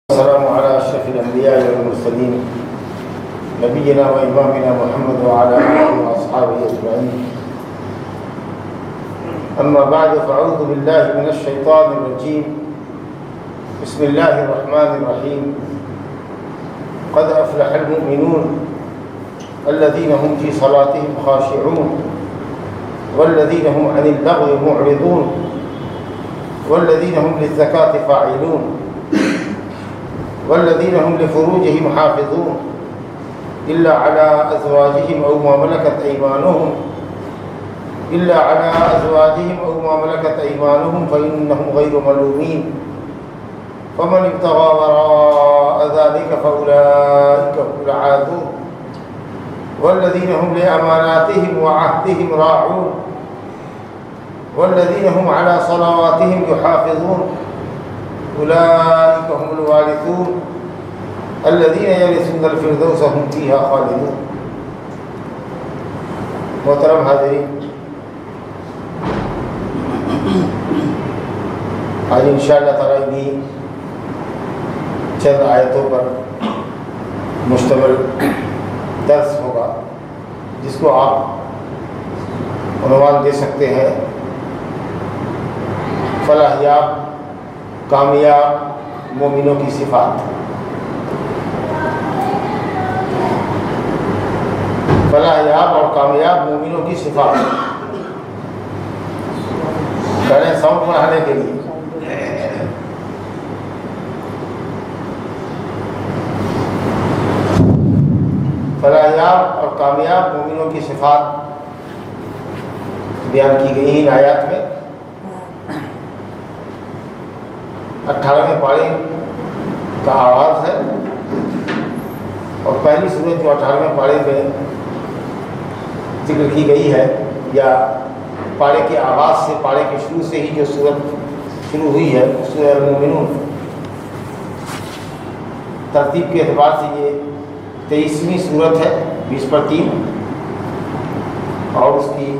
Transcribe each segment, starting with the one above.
السلام على أشرف الأنبياء والمرسلين نبينا وإمامنا محمد وعلى آله وأصحابه أجمعين. أما بعد فأعوذ بالله من الشيطان الرجيم. بسم الله الرحمن الرحيم. قد أفلح المؤمنون الذين هم في صلاتهم خاشعون والذين هم عن اللغو معرضون والذين هم للزكاة فاعلون والذين هم لفروجهم حافظون إلا على أزواجهم أو ما ملكت أيمانهم فإنهم غير ملومين فمن ابتغى وراء ذلك فأولئك هم العادون والذين هم لأماناتهم وعهدهم راعون والذين هم على صلواتهم يحافظون أولئك هم الوارثون الذين يرثون الفردوس هم فيها خالدون. محترم حاضرین، آج انشاءاللہ تعالی بھی چند آیتوں پر مشتمل درس ہوگا جس کو آپ عنوان دے سکتے ہیں فلاح یاب کامیاب مومنوں کی صفات. فلاح یاب اور کامیاب مومنوں کی صفات. کریں ساؤنڈ بڑھانے کے لیے. فلاح یاب اور کامیاب مومنوں کی صفات بیان کی گئی ان آیات میں. 18ویں پارے کا آغاز ہے اور پہلی سورت جو 18ویں پارے میں ذکر کی گئی ہے یا پارے کے آغاز سے پارے کے شروع سے ہی جو سورت شروع ہوئی ہے سورہ المومنون، ترتیب کے اعتبار سے یہ 23ویں سورت ہے 20/3 اور اس کی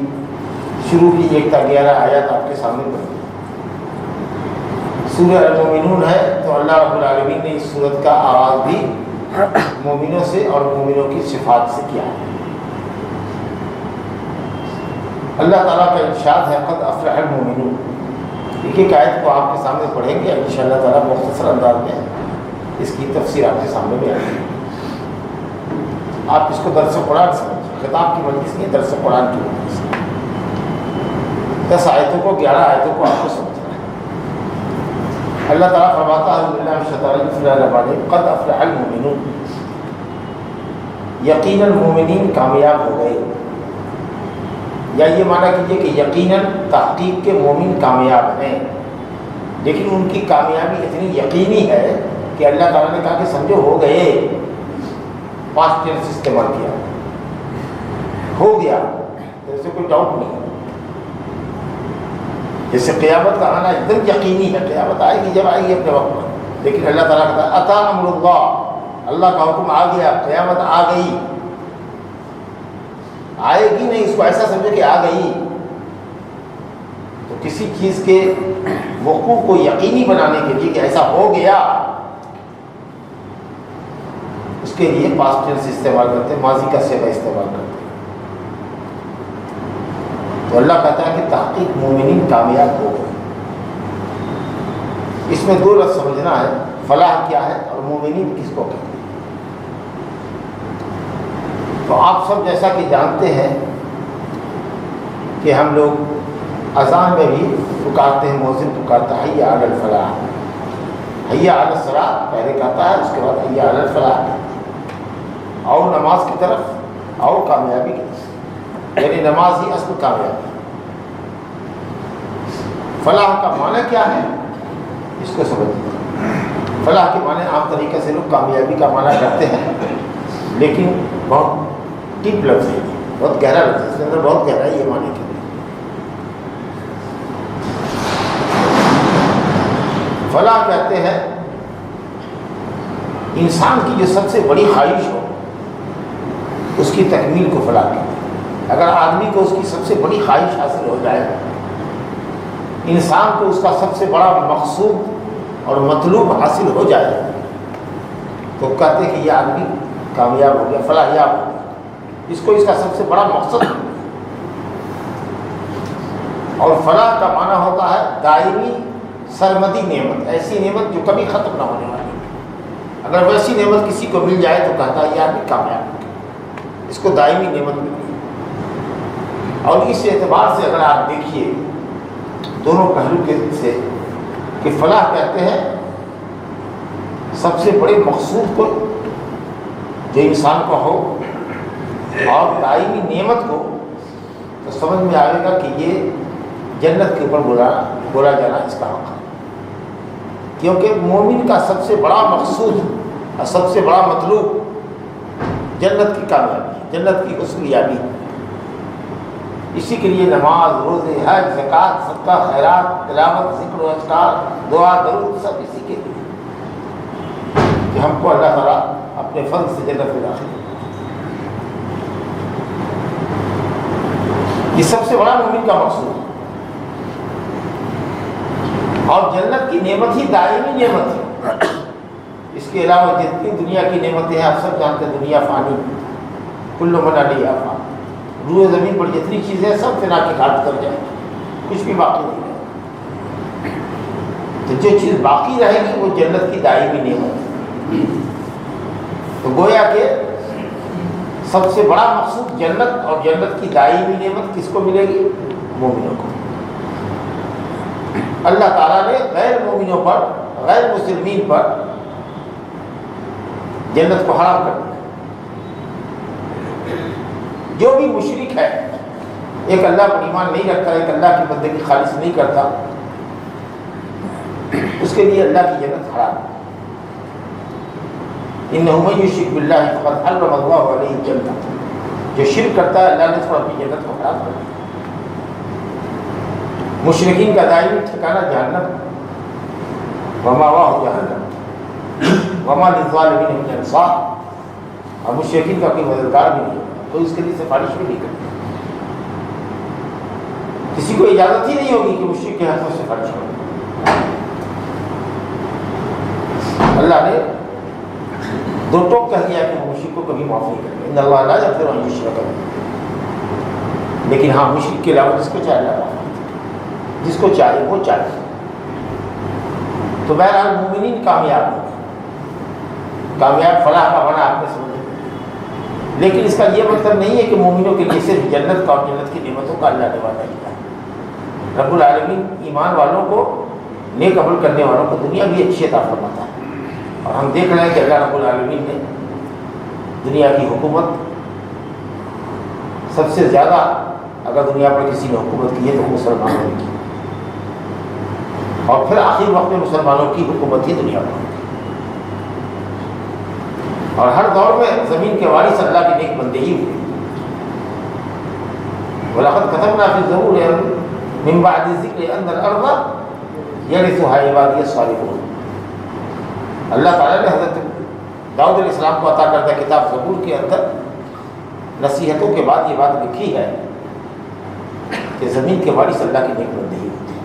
شروع کی 1 تا 11 آیات آپ کے سامنے پڑھی. سورہ المومنون ہے تو اللہ رب العالمین نے اس سورت کا آغاز بھی مومنوں سے اور مومنوں کی صفات سے کیا ہے. اللہ تعالیٰ کا ارشاد ہے قد افلح المومنون. ایک آیت کو آپ کے سامنے پڑھیں گے انشاءاللہ تعالیٰ مختصر انداز میں اس کی تفسیر آپ کے سامنے میں آئے گی. آپ اس کو درس قرآن سمجھیں. خطاب کی مجلس نہیں، درس قرآن کی مجلس. 10 آیتوں کو 11 آیتوں کو آپ کو سمجھنا ہے. اللہ تعالیٰ فرماتا ہے قد افلح المومنون، یقیناً مومنین کامیاب ہو گئے. یا یہ معنی کیجیے کہ یقیناً تحقیق کے مومن کامیاب ہیں، لیکن ان کی کامیابی اتنی یقینی ہے کہ اللہ تعالیٰ نے کہا کہ سمجھو ہو گئے. پاسٹ ٹینس استعمال کیا، ہو گیا، تو اس سے کوئی ڈاؤٹ نہیں. جیسے قیامت کا آنا ایک دم یقینی ہے، قیامت آئے گی جب آئے گی اپنے وقت پر، لیکن اللہ تعالیٰ کہتا ہے اتا امر اللہ، اللہ کا حکم آ گیا، قیامت آ گئی. آئے گی نہیں، اس کو ایسا سمجھے کہ آ گئی. تو کسی چیز کے وقوع کو یقینی بنانے کے لیے کہ ایسا ہو گیا، اس کے لیے پاسٹ ٹینس استعمال کرتے ہیں، ماضی کا صیغہ استعمال کرتے ہیں. تو اللہ کہتا ہے کہ تحقیق مومنین کامیاب ہو گئے. اس میں 2 لفظ سمجھنا ہے، فلاح کیا ہے اور مومنین کس کو کہتے ہیں. تو آپ سب جیسا کہ جانتے ہیں کہ ہم لوگ اذان میں بھی پکارتے ہیں، مؤذن پکارتا ہے حی علی الفلاح، حی علی الصلاۃ پہلے کہتا ہے، اس کے بعد حی علی الفلاح. آؤ نماز کی طرف، آؤ کامیابی کی طرف، یعنی نماز ہی اصل کامیابی. فلاح کا معنی کیا ہے اس کو سمجھیے. فلاح کے معنی عام طریقے سے لوگ کامیابی کا معنی کرتے ہیں، لیکن بہت ڈیپ لفظ ہے، بہت گہرا لفظ ہے، اس کے اندر بہت گہرائی ہے معنی کے لیے. فلاح کہتے ہیں انسان کی جو سب سے بڑی خواہش ہو اس کی تکمیل کو فلاح کہتے ہیں. اگر آدمی کو اس کی سب سے بڑی خواہش حاصل ہو جائے، انسان کو اس کا سب سے بڑا مقصود اور مطلوب حاصل ہو جائے تو کہتے ہیں کہ یہ آدمی کامیاب ہو گیا، فلاحیاب ہو گیا، اس کو اس کا سب سے بڑا مقصد ہے۔ اور فلاح کا معنی ہوتا ہے دائمی سرمدی نعمت، ایسی نعمت جو کبھی ختم نہ ہونے والی۔ اگر ویسی نعمت کسی کو مل جائے تو کہتا ہے یہ آدمی کامیاب ہو گیا، اس کو دائمی نعمت مل گئی۔ اور اس اعتبار سے اگر آپ دیکھیے دونوں پہلو کے سے کہ فلاح کہتے ہیں سب سے بڑے مقصود کو جو انسان کو ہو، اور دائمی نعمت کو تو سمجھ میں آئے گا کہ یہ جنت کے اوپر بولا جانا اس کا حق ہے، کیونکہ مومن کا سب سے بڑا مقصود اور سب سے بڑا مطلوب جنت کی کامیابی، جنت کی حسن یابی۔ اسی کے لیے نماز، روزے، حج، زکوٰۃ، صدقہ، خیرات، تلاوت، ذکر و اذکار، دعا، درود، سب اسی کے لیے کہ ہم کو اللہ تعالیٰ اپنے فضل سے جنت میں داخل کرے۔ یہ سب سے بڑا مومن کا مقصود ہے۔ اور جنت کی نعمت ہی دائمی نعمت ہے۔ اس کے علاوہ جتنی دنیا کی نعمتیں ہیں آپ سب جانتے ہیں، دنیا فانی، کل من علیہا فان، روئے زمین پر جتنی چیزیں سب فنا کے گھاٹ کر جائیں، کچھ بھی باقی نہیں رہے۔ تو جو چیز باقی رہے گی وہ جنت کی دائمی نعمت ہے۔ تو گویا کہ سب سے بڑا مقصود جنت، اور جنت کی دائمی نعمت کس کو ملے گی؟ مومنوں کو۔ اللہ تعالیٰ نے غیر مومنوں پر، غیر مسلمین پر جنت کو حرام کر دیا۔ جو بھی مشرک ہے، ایک اللہ پر ایمان نہیں رکھتا، ایک اللہ کی بندگی خالص نہیں کرتا، اس کے لیے اللہ کی جنت حرام ہے۔ انہ من یشرک باللہ فقد حرم اللہ علیہ الجنہ، جو شرک کرتا ہے اللہ نے اس کو اپنی جنت کو حرام کر دیا۔ مشرکین کا دائمی ٹھکانہ جہنم، ومأواہ جہنم وما للظالمین من انصار، اور مشرکین کا کوئی مددگار بھی نہیں، تو اس کے لیے سفارش بھی نہیں کرتی۔ کسی کو اجازت ہی نہیں ہوگی کہ مشرک کے حق میں سفارش کرے۔ اللہ نے دو ٹوک کہہ دیا کہ وہ مشرک کو کبھی معاف نہیں کرے، ان اللہ لا یغفر ان یشرک بہ، لیکن ہاں مشرک کے علاوہ جس کو چاہے اللہ معاف کرے، جس کو چاہے وہ چاہے۔ تو بہرحال مومنین کامیاب ہو، کامیاب فلاح کا بنا آپ نے سمجھ۔ لیکن اس کا یہ مطلب نہیں ہے کہ مومنوں کے لیے صرف جنت کا اور جنت کی نعمتوں کا اللہ نے وعدہ کیا ہے۔ رب العالمین ایمان والوں کو، نیک عمل کرنے والوں کو دنیا بھی اچھی عطا فرماتا ہے، اور ہم دیکھ رہے ہیں کہ اللہ رب العالمین نے دنیا کی حکومت سب سے زیادہ اگر دنیا پر کسی نے حکومت کی ہے تو مسلمانوں نے کی، اور پھر آخر وقت میں مسلمانوں کی حکومت ہی دنیا پر، اور ہر دور میں زمین کے وارث اللہ کے نیک بندے ہی ہوئے۔ وَلَقَدْ كَتَبْنَا فِي الزَّبُورِ مِن بَعْدِ الذِّكْرِ أَنَّ الْأَرْضَ يَرِثُهَا عِبَادِيَ الصَّالِحُونَ۔ اللہ تعالیٰ نے حضرت داؤد علیہ السلام کو عطا کردہ کتاب زبور کے اندر نصیحتوں کے بعد یہ بات لکھی ہے کہ زمین کے وارث اللہ کے نیک بندے ہی ہوتے ہیں،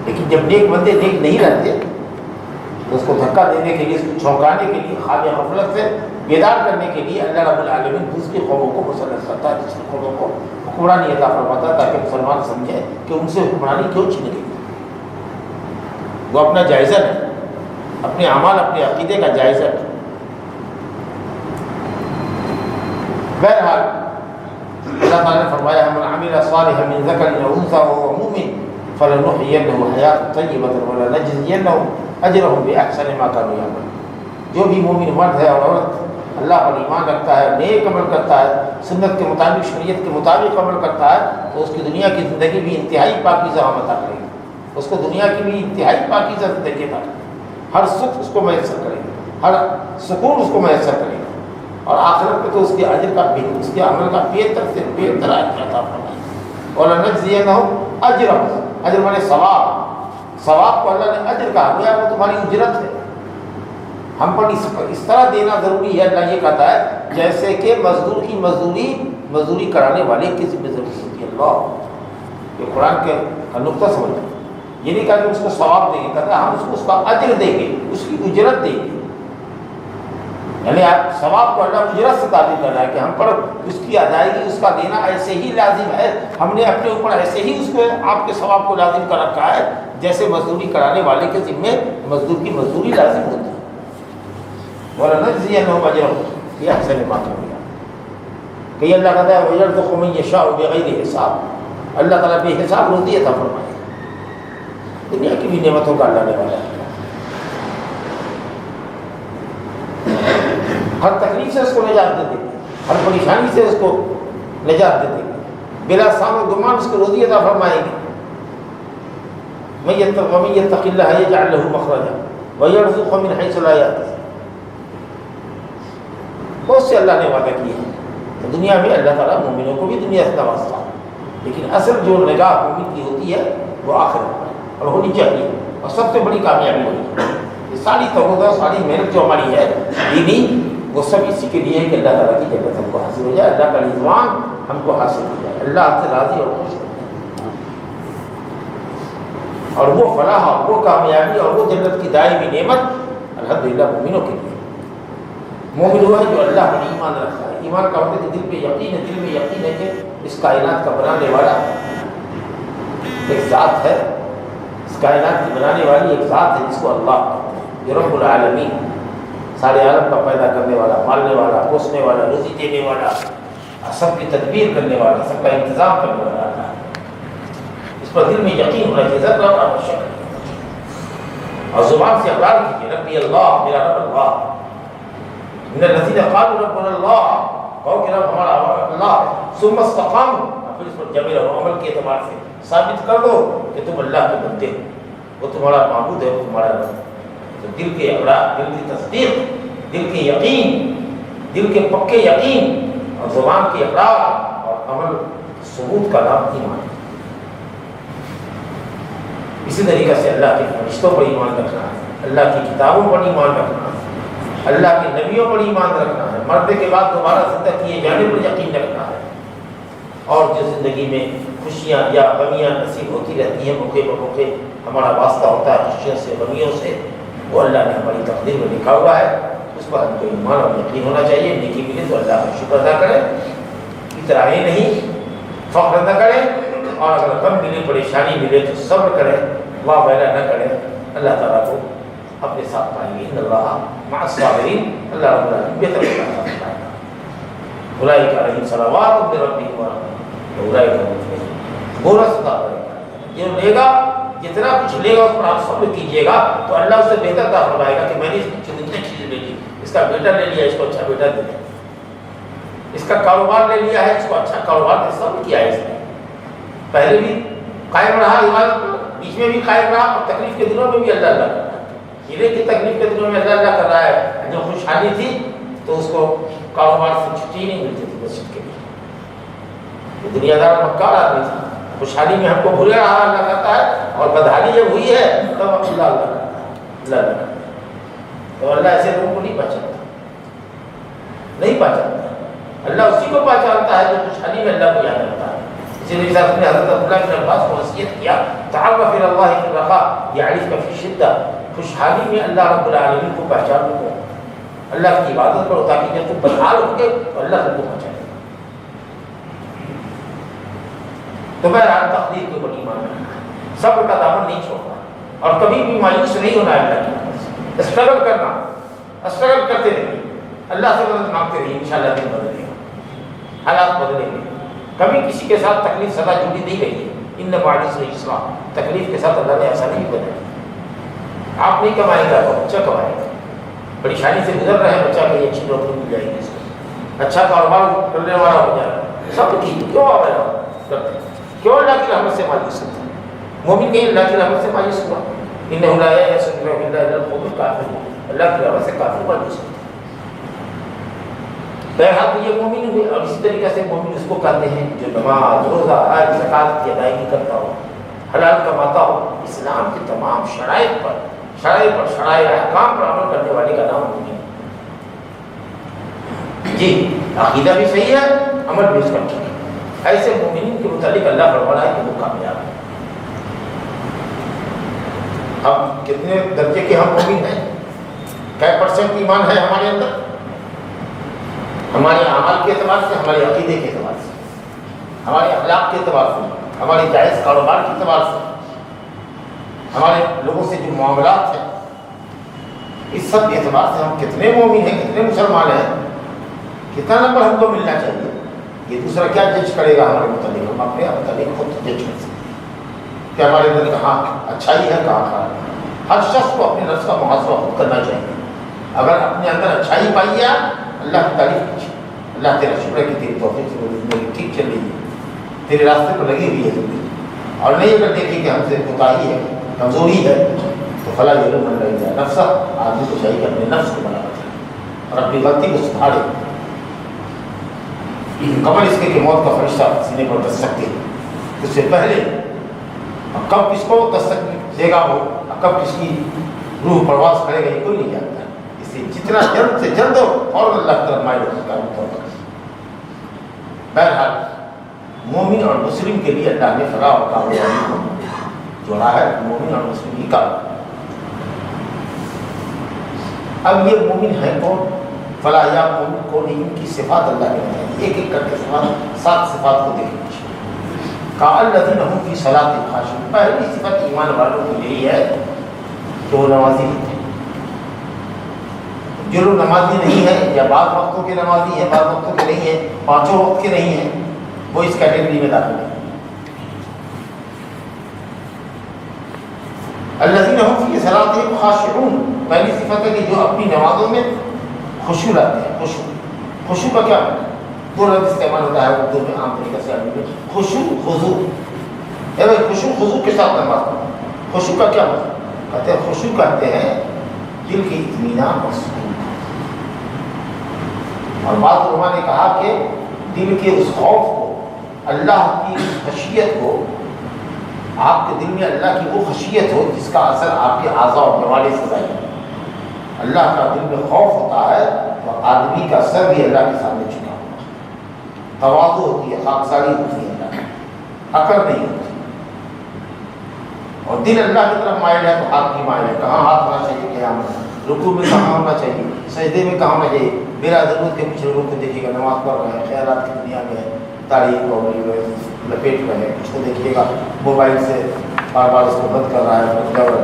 لیکن جب نیک بندے نیک نہیں رہتے تو اس کو دھکا دینے کے لیے، اس کو چونکانے کے لیے، خواب غفلت سے بیدار کرنے کے لیے اللہ رب العالمین دوسری قوموں کو مسلط کرتا ہے، دوسری قوموں کو حکمرانی عطا فرماتا ہے، تاکہ مسلمان سمجھیں کہ ان سے حکمرانی کیوں چھین گئی۔ وہ اپنا جائزہ لیں، اپنے اعمال، اپنے عقیدے کا جائزہ لیں۔ بہرحال اللہ تعالیٰ نے فرمایا من عمل صالحا من ذکر او انثى وهو مؤمن فلنحيينه حیاة طیبة ولنجزینهم اجرهم باحسن ما كانوا يعملون۔ جو بھی مومن مرد ہے اور عورت اللہ پر ایمان رکھتا ہے، نیک عمل کرتا ہے، سنت کے مطابق، شریعت کے مطابق عمل کرتا ہے، تو اس کی دنیا کی زندگی بھی انتہائی پاکیزہ عطا کرے گی، اس کو دنیا کی بھی انتہائی پاکیزہ زندگی عطا کرے گی، ہر سکھ اس کو میسر کرے گی، ہر سکون اس کو میسر کرے گا، اور آخرت میں تو اس کے اجر کا بھی، اس کے عمل کا بہتر سے بہتر اجر عطا فرمائے گا۔ اور لنجزینہم اجرہم، اجر مانے ثواب، ثواب کو اللہ نے اجر کہا، گویا وہ تمہاری اجرت ہے۔ ہم پر اس طرح دینا ضروری ہے، اللہ یہ کہتا ہے جیسے کہ مزدور کی مزدوری کرانے والے کی ذمہ ضروری ہوتی ہے۔ اللہ یہ قرآن کا نقطہ سمجھیں، یہ نہیں کہا کہ اس کو ثواب دیں گے، کہتا ہے ہم اس کو اس کا اجر دیں گے، اس کی اجرت دیں گے۔ یعنی آپ ثواب کو اللہ اجرت سے تعبیر کر رہا ہے کہ ہم پر اس کی ادائیگی، اس کا دینا ایسے ہی لازم ہے، ہم نے اپنے اوپر ایسے ہی اس کو آپ کے ثواب کو لازم کر رکھا ہے جیسے مزدوری کرانے والے کے ذمے مزدور کی مزدوری لازم ہوتی ہے۔ وَلَنَجْزِيَنَّهُمْ أَجْرَهُمْ بِأَحْسَنِ مَا كَانُوا يَعْمَلُونَ کہ اللہ کہتا ہے وَيَرْزُقُ مَن يَشَاءُ بِغَيْرِ حساب، اللہ تعالیٰ بے حساب روزی عطا فرمائے۔ دنیا کی بھی نعمتوں کا اللہ نے والا ہے، ہر تکلیف سے اس کو نجات دے دیں گے، ہر پریشانی سے اس کو نجات دے دیں گے، بلا سام و گمان اس کو روزی عطا فرمائیں گے۔ وَمَن يَتَّقِ اللَّهَ يَجْعَل لَّهُ مَخْرَجًا وَيَرْزُقْهُ مِنْ حَيْثُ لَا يَحْتَسِبُ۔ بہت سے اللہ نے وعدہ کیے ہیں تو دنیا میں اللہ تعالیٰ مومنوں کو بھی دنیا سے نوازتا ہے، لیکن اصل جو نگاہ مومن کی ہوتی ہے وہ آخرت پر اور ہونی چاہیے، اور سب سے بڑی کامیابی ہوئی یہ ساری توجہ، ساری محنت جو ہماری ہے دینی، وہ سب اسی کے لیے ہے کہ اللہ تعالیٰ کی جنت ہم کو حاصل ہو جائے، اللہ کا رضوان ہم کو حاصل ہو جائے، اللہ ہم سے راضی اور خوش ہو جائے، اور وہ فلاح اور وہ کامیابی اور وہ جنت کی دائمی نعمت الحمدللہ مومنوں کے لیے۔ مومن ہوا ہے جو اللہ پر ایمان رکھتا ہے، ایمان کا مطلب دل پہ یقین ہے، دل میں یقین ہے کہ اس کائنات کا بنانے والا ایک ذات ہے، اس کائنات کی بنانے والی ایک ذات ہے جس کو اللہ کہتے ہیں، جو رب العالمین، سارے عالم کا پیدا کرنے والا، پالنے والا، پوسنے والا، روزی دینے والا، سب کی تدبیر کرنے والا، سب کا انتظام کرنے والا اللہ ہے۔ اس پر دل میں یقین ہونا چاہیے، ذرا اور شک نہیں، اور زبان سے اقرار کیجیے ربی اللہ، میرا رب اللہ، ان الذین قالوا ربنا اللہ، کہو کہ رب ہمارا اللہ، ثم استقاموا، پھر اس پر جمع رہو، عمل کے اعتبار سے ثابت کر دو کہ تم اللہ کے بندے ہو، وہ تمہارا معبود ہے، وہ تمہارا رب ہے۔ تو دل کے اقرار، دل کی تصدیق، دل کے یقین، دل کے پکے یقین اور زبان کے اقرار اور عمل ثبوت کا نام ایمان ہے۔ اسی طریقے سے اللہ کے فرشتوں پر ایمان رکھنا ہے، اللہ کی کتابوں پر ایمان رکھنا ہے، اللہ کے نبیوں پر ایمان رکھنا ہے، مرنے کے بعد دوبارہ زندہ کیے جانے پر یقین رکھنا ہے، اور جو زندگی میں خوشیاں یا غمیاں نصیب ہوتی رہتی ہیں موقع پر موقع، ہمارا واسطہ ہوتا ہے خوشیوں سے غمیوں سے، وہ اللہ نے ہماری تقدیر میں لکھا ہوا ہے، اس پر ہم کو ایمان اور یقین ہونا چاہیے۔ نیکی ملے تو اللہ کا شکر ادا کریں، اتراہیں نہیں، فخر نہ کریں، اور اگر غم ملے، پریشانی ملے تو صبر کریں، واہ ویلا نہ کریں، اللہ تعالیٰ کو اپنے ساتھ پائیں گے۔ ان اللہ مع الصابرین، اللہ رب العالمین بہتر کرتا ہے۔ اولئک علیہم صلوات من ربہم ورحمۃ واولئک هم المفلحون۔ بونس عطا کرے گا، جو لے گا جتنا کچھ لے گا اس پر آپ صبر کیجیے گا تو اللہ اس سے بہتر عطا فرمائے گا کہ میں نے جتنی چیزیں لے لی، اس کا بیٹا لے لیا، اس کو اچھا بیٹا دے دیا، اس کا کاروبار لے لیا ہے، اس کو اچھا کاروبار دے، صبر کیا ہے اس نے، پہلے بھی قائم رہا عبادت پر، بیچ میں بھی قائم رہا، اور تکلیف کے دنوں میں بھی اللہ اللہ کر رہا ہے، ہیرے کی تکلیف کے دنوں میں اللہ اللہ کر رہا ہے۔ جو خوشحالی تھی تو اس کو کاروبار سے چھٹی نہیں ملتی تھی مسجد کے لیے، دنیا دار مکار آدمی تھا، خوشحالی میں ہم کو بھولے رہا اللہ کرتا ہے، اور بدحالی جب ہوئی ہے تب اللہ اللہ کرتا ہے، اللہ اللہ کرتا ہے۔ تو اللہ ایسے لوگوں کو نہیں پہچانتا، نہیں پہچانتا، اللہ اسی کو پہچانتا ہے جو خوشحالی میں اللہ کو یاد کرتا ہے۔ اسی لیے نے حضرت عبداللہ بن عباس کو وصیت کیا، تعرف الی اللہ فی الرخاء یعرفک فی الشدہ، خوشحالی میں اللہ رب العالمین کو پہچان لو، اللہ کی عبادت کرو تاکہ جب تم بدحال ہو گے تو اللہ تم کو پہچانے۔ تو بہرحال تقدیر کے اوپر ایمان رکھنا ہے، صبر کا دامن نہیں چھوڑنا، اور کبھی بھی مایوس نہیں ہونا ہے، اللہ کی طرف سے اسٹرگل کرنا، اسٹرگل کرتے رہیے، اللہ سے مدد مانگتے رہیے، انشاءاللہ دن بدلے گا، حالات بدلیں گے۔ کبھی کسی کے ساتھ تکلیف سدا جڑی نہیں گئی ہے، ان مع العسر یسرا، تکلیف کے ساتھ اللہ نے آسانی بھی بنائی۔ آپ نہیں کمائیں گا تو بچہ کمائے گا، پریشانی سے گزر رہے ہیں، بچہ کہیں اچھی نوکری مل جائے گی، اس کو اچھا کاروبار کرنے والا ہو جائے گا، سب کی کیوں کرتے ہیں، کیوں اللہ کی رحمت سے مایوس ہوتا ہے؟ مومن کہیں اللہ کی رحمت سے مایوس ہوا، انہ لا یأس من روح اللہ الا القوم الکافرون، اللہ کی رحمت سے کافر مایوس ہوتا ہے۔ بہرحال تو یہ مومن ہوئے، اور اسی طریقے سے مومن اس کو کہتے ہیں جو نماز، روزہ، حج، زکات کی ادائیگی کرتا ہو، حلال کماتا ہو، اسلام کے تمام شرائط پر احکام پر عمل کرنے والے کا نام مومن ہے۔ جی عقیدہ بھی صحیح ہے، عمل بھی اس کا ٹھیک ہے، ایسے مومنین کے متعلق اللہ فرمانا ہے کہ وہ کامیاب ہے۔ اب کتنے درجے کے ہم مومن ہیں، کیا پرسنٹ ایمان ہے ہمارے اندر؟ ہمارے اعمال کے اعتبار سے، ہمارے عقیدے کے اعتبار سے، ہمارے اخلاق کے اعتبار سے، ہمارے جائز کاروبار کے اعتبار سے، ہمارے لوگوں سے جو معاملات ہیں، اس سب کے اعتبار سے ہم کتنے مومن ہیں، کتنے مسلمان ہیں، کتنا نمبر ہم کو ملنا چاہیے، یہ دوسرا کیا جج کرے گا ہمارے متعلق؟ ہم اپنے متعلق خود جج کر سکتے ہیں کہ ہمارے اندر کہاں اچھائی ہے، کہاں خراب ہے۔ ہر شخص کو اپنے نفس کا محاسبہ خود کرنا چاہیے۔ اگر اپنے اندر اچھائی پائی ہے، اللہ کی تعریف کیجیے، اللہ تیرا شکر ہے کہ تیری توفیق سے میری زندگی ٹھیک چل رہی ہے، تیرے راستے پر لگی ہوئی ہے زندگی، اور نہیں اگر دیکھیں کہ ہم سے کوتاہی ہے، کمزوری ہے، تو فلا یہ من رہ جائے نفس، آدمی کو چاہیے کہ اپنے نفس کو بنا رکھے اور اپنی غلطی کو سدھارے قبل اس کے کہ موت کا فرشتہ سینے پر دس سکتے، اس سے پہلے کب کس کو دستک دے گا وہ، کب کس کی روح پرواز کرے گا، یہ کوئی نہیں جانتا۔ اس لیے جتنا جلد سے جلد اور اللہ کی طرف مائل ہوتا ہے۔ بہرحال مومن اور مسلم کے لیے اللہ نے فلاح اور کامیابی جوڑا ہے، مومن اور مسلم ہی کا۔ اب یہ مومن ہے کون، فلاح یا مومن کون، ان کی صفات اللہ نے بتائی، ایک ایک کر کے صفات، 7 صفات کو دیکھیں۔ الذین هم فی صلاۃ خاشعون، پہلی صفت ایمان والوں کی یہی ہے کہ وہ نمازی ہوتے ہیں۔ جو لوگ نمازی نہیں ہے، یا بعض وقتوں کے نمازی ہیں، بعض وقتوں کے نہیں ہیں، 5 وقت کے نہیں ہیں، وہ اس کیٹیگری میں داخل ہے۔ الذین هم فی صلاۃ خاشعون، پہلی صفت ہے کہ جو اپنی نمازوں میں خشوع لاتے ہیں۔ خشوع کا کیا مطلب؟ 2 لفظ استعمال ہوتا ہے اردو میں عام طریقے سے، عربی میں خشوع خضوع ہے۔ بھائی خشوع خضوع کے ساتھ نماز پڑھنا، خشوع کا کیا مطلب؟ کہتے ہیں خشوع کہتے ہیں دل کی اطمینان اور سکون، اور بعض علماء نے کہا کہ دل کے اس خوف کو، اللہ کی خشیت کو، آپ کے دل میں اللہ کی وہ خشیت ہو جس کا اثر آپ کے اعضاء اور جوارح سے ظاہر ہو۔ اللہ کا دل میں خوف ہوتا ہے تو آدمی کا سر بھی اللہ کے سامنے جھکا ہوتا ہے، تواضع ہوتی ہے، خاکساری ہوتی ہے، اللہ کی اکڑ نہیں ہوتی، اور دل اللہ کی طرف مائل ہے تو ہاتھ بھی مائل ہے، کہاں ہاتھ ہونا چاہیے، قیامت رکوع میں کہاں ہونا چاہیے، سجدے میں کہاں ہونا چاہیے۔ بلا ضرورت کے کچھ لوگوں کو دیکھیے گا نماز پڑھ رہے ہیں، خیالات کی دنیا میں ہے، تاریخ لپیٹ رہے ہیں، کچھ کو دیکھیے گا موبائل سے بار بار اس کو بند کر رہا ہے،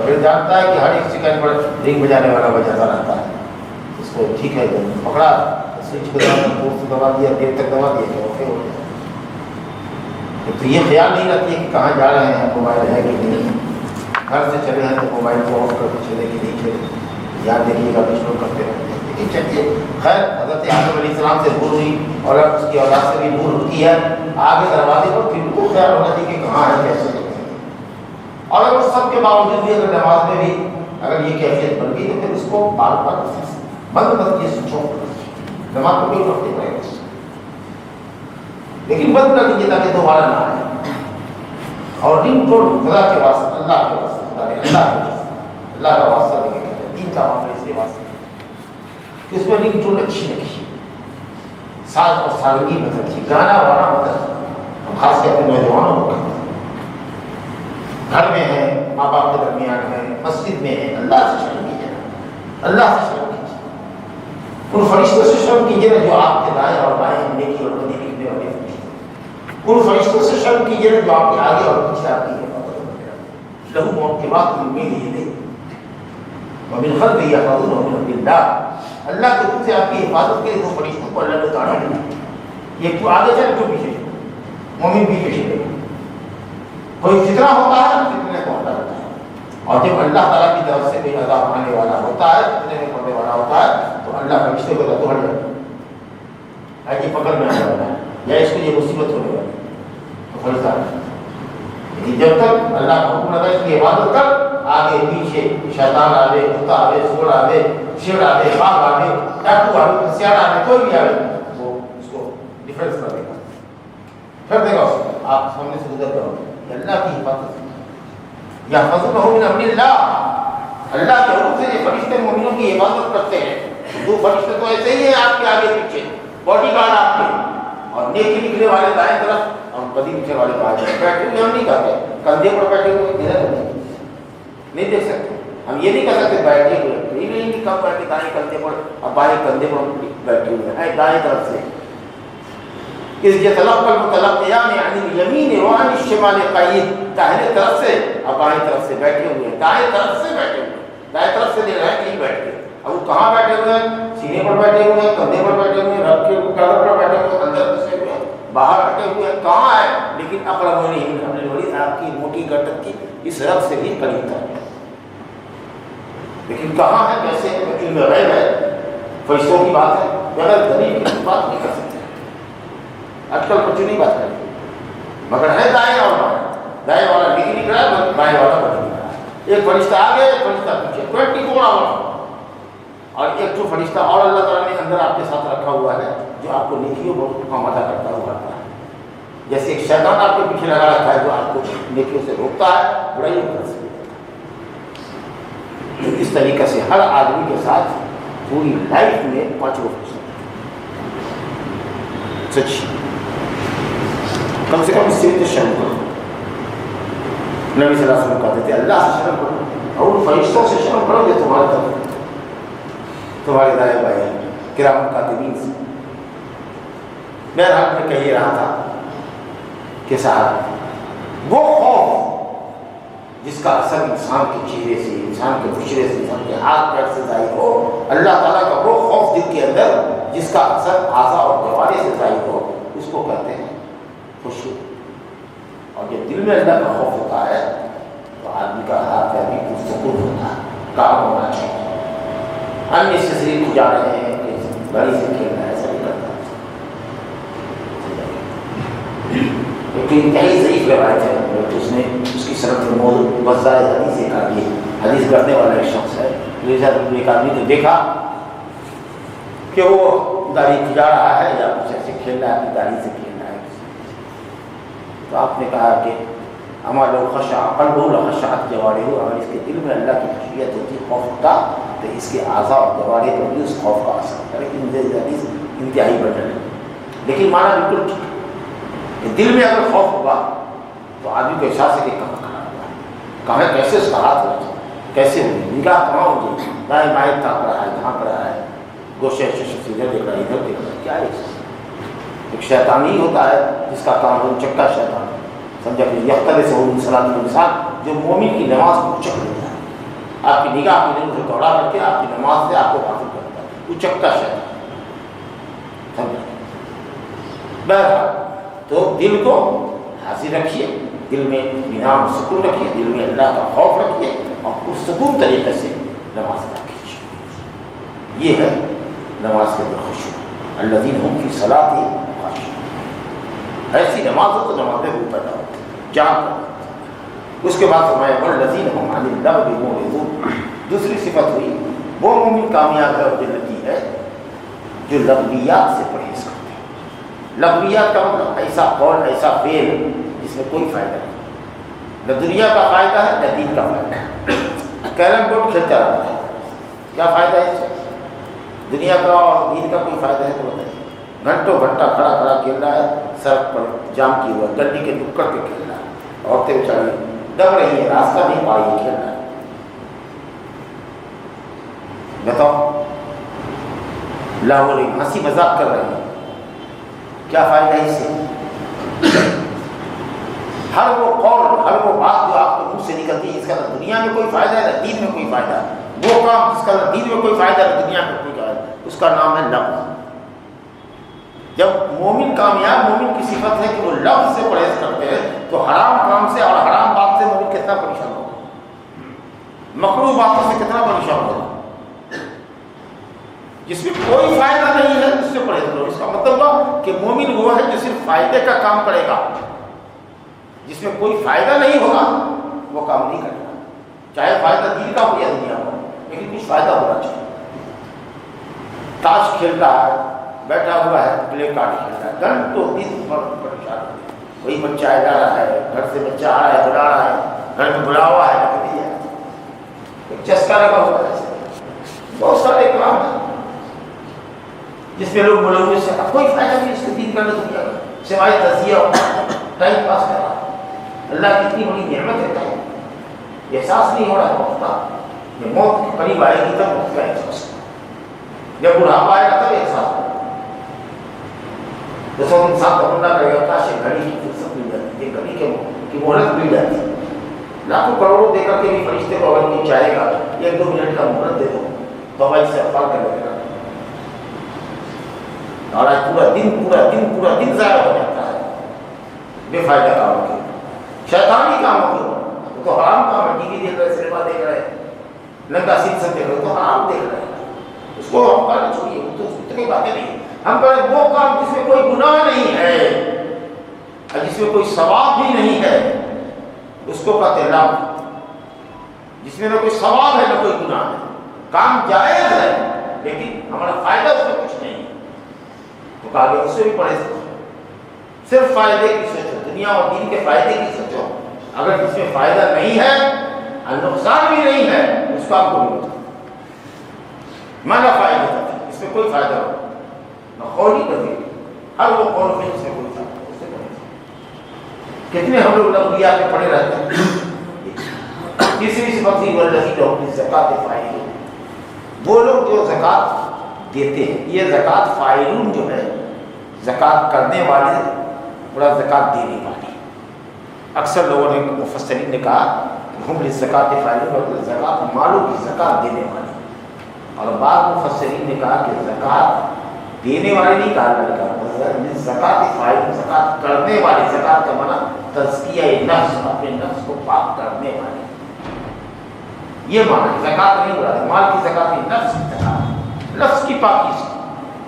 پھر جانتا ہے کہ ہر ایک سیکنڈ پر رنگ بجانے والا بجاتا رہتا ہے، اس کو ٹھیک ہے پکڑا، سوئچ کو دبا دیا، دیر تک دبا دیا کہ اوکے ہو گیا۔ تو یہ خیال نہیں رکھتی کہ کہاں جا رہے ہیں، موبائل ہے کہ نہیں، گھر سے چلے ہیں تو موبائل کو آف کر کے چلے کہ نہیں چلے، یاد دیکھیے گا کچھ لوگ کرتے رہتے ہیں، لیکن چلیے خیر، حضرت آدم علیہ السلام سے دور ہوئی اور اب اس کی اولاد سے بھی دور ہوتی ہے، آگے دروازے پر پھر کو خیال ہونا چاہیے کہ کہاں ہے، کیسے ہے۔ اور اگر سب کے باوجود بھی اگر نماز میں بھی اگر یہ کیفیت بن گئی تو پھر اس کو بار بار بند مت کیجیے، سوچو نماز کو کوئی فرق نہیں پڑے گا، لیکن بند کر دیجیے تاکہ دوبارہ نہ آئے، اور رنگ ٹون خدا کے واسطے، اللہ کے واسطے، اللہ کا واسطہ دے کے دین کا معاملہ اس کے واسطے کہ اس میں رنگ ٹون اچھی رکھیے، ساز اور سادگی مت رکھیے، گانا وانا مت رکھیے، خاص کر کے نوجوانوں کو کہتے ہیں، گھر میں ہے، ماں باپ کے درمیان ہے، مسجد میں ہے، اللہ سے شرم کیجیے، اللہ سے شرم کیجیے، ان فرشتوں سے شرم کیجیے نا جو آپ کے دائیں اور بائیں نیکی اور بدی لکھنے والے فرشتے، ان فرشتوں سے شرم کیجیے نا جو آپ کے آگے اور پیچھے آپ کی لہو موقبات من بین یدیہ ومن خلفہ یحفظونہ من امر اللہ، اللہ کے حکم سے آپ کی حفاظت کے لیے 2 فرشتوں کو اللہ نے اتارا ہے، یہ کیوں آگے چلے کیوں پیچھے، مومن بھی پیچھے چلے، کوئی فتنہ ہوتا ہے فتنے کو ہٹا دیتا ہے، اور جب اللہ تعالیٰ کی طرف سے کوئی عذاب آنے والا ہوتا ہے، فتنے میں پڑنے والا ہوتا ہے تو اللہ فرشتے کو تو ہٹ جاتا ہے، یہ پکڑ میں آنے والا ہے یا اس کو یہ مصیبت ہونے والی ہے، تو فرشتہ جب تک اللہ کا حکم رہتا ہے اس کی عبادت کر، آگے پیچھے شیطان آوے، کتا آوے، سور آوے، شیر آوے، باغ آوے، ڈاکو آوے، ہتھیار آوے، کوئی بھی آوے، وہ اس کو ڈیفینس کر دے گا، پھر دے گا اس کو، آپ سامنے سے گزر جاؤ گے، اللہ کی حفاظت، یحفظونہ من امر اللہ، اللہ کے حکم سے یہ فرشتے مومنوں کی حفاظت کرتے ہیں، 2 فرشتے تو ایسے ہی ہیں آپ کے آگے پیچھے، باڈی گارڈ آپ کے، اور نیکی لکھنے والے دائیں طرف اور بدی لکھنے والے بائیں طرف، بیٹھے ہوئے ہم نہیں کہتے، کندھے پر بیٹھے ہوئے ادھر نہیں دیکھ سکتے، ہم یہ نہیں کہہ سکتے بیٹھے ہوئے، یہ نہیں کم کر کے دائیں کندھے پر اور بائیں کندھے پر بیٹھے ہوئے ہیں دائیں طرف سے. اس یتلقى المتلقیان یعنی الیمین وعن الشمال قعید، داہنے طرف سے اور بائیں طرف سے بیٹھے ہوئے ہیں، دائیں طرف سے بیٹھے ہوئے ہیں، دائیں طرف سے لے رہے ہیں کہیں بیٹھ کے. اب وہ کہاں بیٹھے ہوئے ہیں؟ سینے پر بیٹھے ہوئے ہیں، کندھے پر بیٹھے ہوئے ہیں، رب کے قدر پر بیٹھے ہوئے ہیں، اندر گھسے ہوئے ہیں، باہر بیٹھے ہوئے ہیں، کہاں ہے؟ لیکن اقرب نہیں ہم نے بڑی آپ کی موٹی گردن کی اس رب سے بھی قریب تر ہے، لیکن کہاں ہے کیسے ہے؟ علم غیب ہے، فرشتوں کی بات ہے، بغیر دلیل کی بات نہیں کر سکتے. آج کل کچھ نہیں بات کریں مگر ہے دائیں اور بائیں، دائیں والا لکھ نہیں رہا ہے، بائیں والا بڑھ نہیں رہا ہے. ایک فرشتہ آگے ایک فرشتہ پیچھے 24 آور، اور ایک جو فرشتہ اور اللہ تعالیٰ نے اندر آپ کے ساتھ رکھا ہوا ہے جو آپ کو نیکیوں کو کام ادا کرتا ہوا آتا ہے. جیسے ایک شیطان آپ کے پیچھے لگا رکھا ہے جو آپ کو نیکیوں سے روکتا ہے، برائیوں سے روکتا ہے. اس طریقے سے ہر آدمی کے ساتھ پوری لائف میں 5 فرشتے سچ کم سے کم اس سے تو شرم کرو. نبی صلی اللہ علیہ وسلم کہتے تھے اللہ سے شرم کرو اور ان فرشتوں سے شرم کرو جو تمہارے طرف تمہارے دائیں بائیں کرام کاتبین سے. بہرحال میں کہہ رہا تھا کہ صاحب وہ خوف جس کا اثر انسان کے چہرے سے، انسان کے بشرے سے، انسان کے ہاتھ پیر سے ظاہر ہو، اللہ تعالیٰ کا وہ خوف دل کے اندر جس کا اثر اعضاء اور جوارے سے ظاہر ہو، اس کو کہتے ہیں خوشی. اور جب دل میں اللہ کا خوف ہوتا ہے تو آدمی کا ہاتھ پیر بھی پرسکون ہوتا ہے، کام ہونا چاہیے. انیہ سے شریف جا رہے ہیں کہ گاڑی سے کھیلنا ہے، ایسا نہیں کرتا. ایک انتہائی ضعیف روایت ہے، اس نے اس کی صنعت میں موضوع وزائے حدیث ایک آدمی حدیث کرنے والا ایک شخص ہے. ایک آدمی کو دیکھا کہ وہ داڑھی کھجا رہا ہے یا کچھ ایسے کھیل رہا ہے، اپنی داڑھی سے کھیل رہا ہے. تو آپ نے کہا کہ ہمارا لوگ خشع قلبہ لخشعت جوارحہ، اگر اس کے دل میں اللہ کی خشیت ہوتی، خوف ہوتا، تو اس کے اعضاء اور جوارح پر بھی اس خوف کا اثر ہوتا ہے. لیکن حدیث انتہائی بڑھن ہے، لیکن مانا بالکل ٹھیک کہ دل میں اگر خوف ہوگا تو آدمی کو احساس ہے کہ کہاں کھڑا ہوا ہے، کہاں کیسے اس کا ہاتھ ہو جائے، کیسے ہوگی نگاہ کہاں ہو جائے، دائیں بائیں تاک رہا ہے، جھانک رہا ہے، گوشے سے ادھر دیکھ رہا ہے، ادھر دیکھ رہا ہے. کیا ہے ایک شیطان ہی ہوتا ہے جس کا کام ہو چکا شیطان سمجھا کہ یختر سے صلاۃ الانسان جو مومن کی نماز کو اچک لیتا ہے، آپ کی نگاہ کو ادھر دوڑا کر کے آپ کی نماز سے آپ کو حاصل کرتا ہے، اچکتا شیطان. سمجھا؟ بہرحال تو دل کو حاضر رکھیے، دل میں اطمینان سکون رکھیے، دل میں اللہ کا خوف رکھیے اور پرسکون طریقے سے نماز ادا کیجیے. یہ ہے نماز کے اندر خشوع. الذین هم فی صلاتہم خاشعون. ایسی نماز ہو تو نماز میں روح پیدا ہوتا ہے، جان. اس کے بعد فرمایا والذین هم عن اللغو معرضون. دوسری صفت ہوئی وہ مومن کامیاب ہے اور جنتی ہے جو لغویات سے پرہیز کرتے ہیں. لغویات کا مطلب ایسا قول، ایسا فعل جس میں کوئی فائدہ نہیں، نہ دنیا کا فائدہ ہے نہ دین کا فائدہ ہے. کیرم بورڈ کھیلتا رہتا ہے، کیا فائدہ ہے اس سے؟ دنیا کا اور دین کا کوئی فائدہ ہے تو بتائیے. گھنٹوں گھنٹہ کھڑا کھڑا کھیل رہا ہے، سڑک پر جام کی ہوا گلی کے نکڑ پہ کھیل رہا ہے، عورتیں بیچاری دب رہی ہیں، راستہ نہیں پا رہی، کھیل رہا ہے. بتاؤ لاہور ہنسی مذاق کر رہے ہیں، کیا فائدہ ہے اس سے؟ ہر وہ قول، ہر وہ بات جو آپ کے منہ سے نکلتی ہے اس کا نہ دنیا میں کوئی فائدہ ہے نہ دین میں کوئی فائدہ ہے. وہ کام جس کا نہ دین میں کوئی فائدہ ہے نہ دنیا میں کوئی فائدہ ہے، اس کا نام ہے لفظ. جب مومن کامیاب، مومن کی صفت ہے کہ وہ لفظ سے پرہیز کرتے ہیں تو حرام کام سے اور حرام بات سے مومن کتنا پریشان ہوگا، مکروہ باتوں سے کتنا پریشان ہوگا. جس میں کوئی فائدہ نہیں ہے اس سے پرہیز کرو. اس کا مطلب ہوا کہ مومن وہ ہے جو صرف فائدے کا کام کرے گا. جس میں کوئی فائدہ نہیں ہوگا وہ کام نہیں کرے گا، چاہے فائدہ دین کا ہو یا دنیا کا ہو، لیکن کچھ فائدہ ہونا چاہیے. تاش کھیلتا ہے، بیٹھا ہوا ہے، پلے کارڈ کھیلتا ہے، گھنٹوں دن پر پریشان ہے. وہی بچہ آ رہا ہے، گھر سے بچہ آ رہا ہے، بلا رہا ہے، گھر میں بلا ہوا ہے، رکھ دیا ایک چسکا لگا ہوا ہے. بہت سارے کام ہیں جس میں لوگ ملوث ہیں، کوئی فائدہ نہیں اس کے دین کا نہ دنیا کا، سوائے تزیہ اور ٹائم پاس کرنا. اللہ کی اتنی بڑی نعمت ہے، ٹائم احساس نہیں ہو رہا ہے وقت کا. جب موت کے قریب آئے گی تب اس کا احساس ہوگا، جب بڑھاپا آئے گا تب احساس ہوگا۔ جیسے انسان تمنا کرے گا کاش یہ گھڑی کی فرصت مل جاتی، یہ گھڑی کی مہلت مل جاتی، لاکھوں کروڑوں دے کر کے بھی فرشتے کو اگر کوئی چاہے گا 1-2 منٹ کا مہلت دے دو تو بھائی سے افعال کر لگے گا، اور آج پورا دن ضائع ہو جاتا ہے بے فائدہ کاموں کے، شیطانی کاموں کے، تو حرام کام ہے، ٹی وی دیکھ رہے، سنیما دیکھ رہے، لنگا سیٹ سب دیکھ رہے تو حرام دیکھ رہے ہیں، اس کو ہم کرنا چھوڑیے، تو اتنی باتیں نہیں، ہم کریں وہ کام جس میں کوئی گناہ نہیں ہے اور جس میں کوئی ثواب بھی نہیں ہے، اس کو کہتے ہیں لغو، جس میں نہ کوئی ثواب ہے نہ کوئی گناہ ہے، کام جائز ہے لیکن ہمارا فائدہ اس میں کچھ نہیں ہے، تو کہا گیا اس سے بھی پڑھے صرف فائدے کی سوچو، دنیا اور دین کے فائدے کی سوچو، اگر اس میں فائدہ نہیں ہے اور نقصان بھی نہیں ہے اس کام کو نہیں ہوتا، مانا فائدہ تھا اس میں کوئی فائدہ ہو نہ قولی کبھی، ہر وہ قول میں اس میں کوئی فائدہ اس سے کرے، کتنے ہم لوگ لغویات میں پڑے رہتے ہیں۔ تیسری صفت تھی والذین هم للزکاۃ فاعلون، وہ لوگ جو زکوٰۃ دیتے ہیں، یہ زکوٰۃ فاعلون جو ہے زکوٰۃ کرنے والے، بڑا زکوٰۃ دینے والے، اکثر لوگوں نے مفسرین نے کہا ہم للزکاۃ فاعلون، زکوٰۃ مالوں کی زکوٰۃ دینے والے، اور بعض مفسرین نے کہا کہ زکوٰۃ دینے والے نہیں کہا گیا، زکوٰۃ فاعلون زکوٰۃ کرنے والے، زکوٰۃ کا معنی تزکیہ نفس، اپنے نفس کو پاک کرنے والے، یہ معنی زکوٰۃ نہیں بولا، مال کی زکوٰۃ نہیں، نفس کی زکوٰۃ، نفس کی پاکی سے،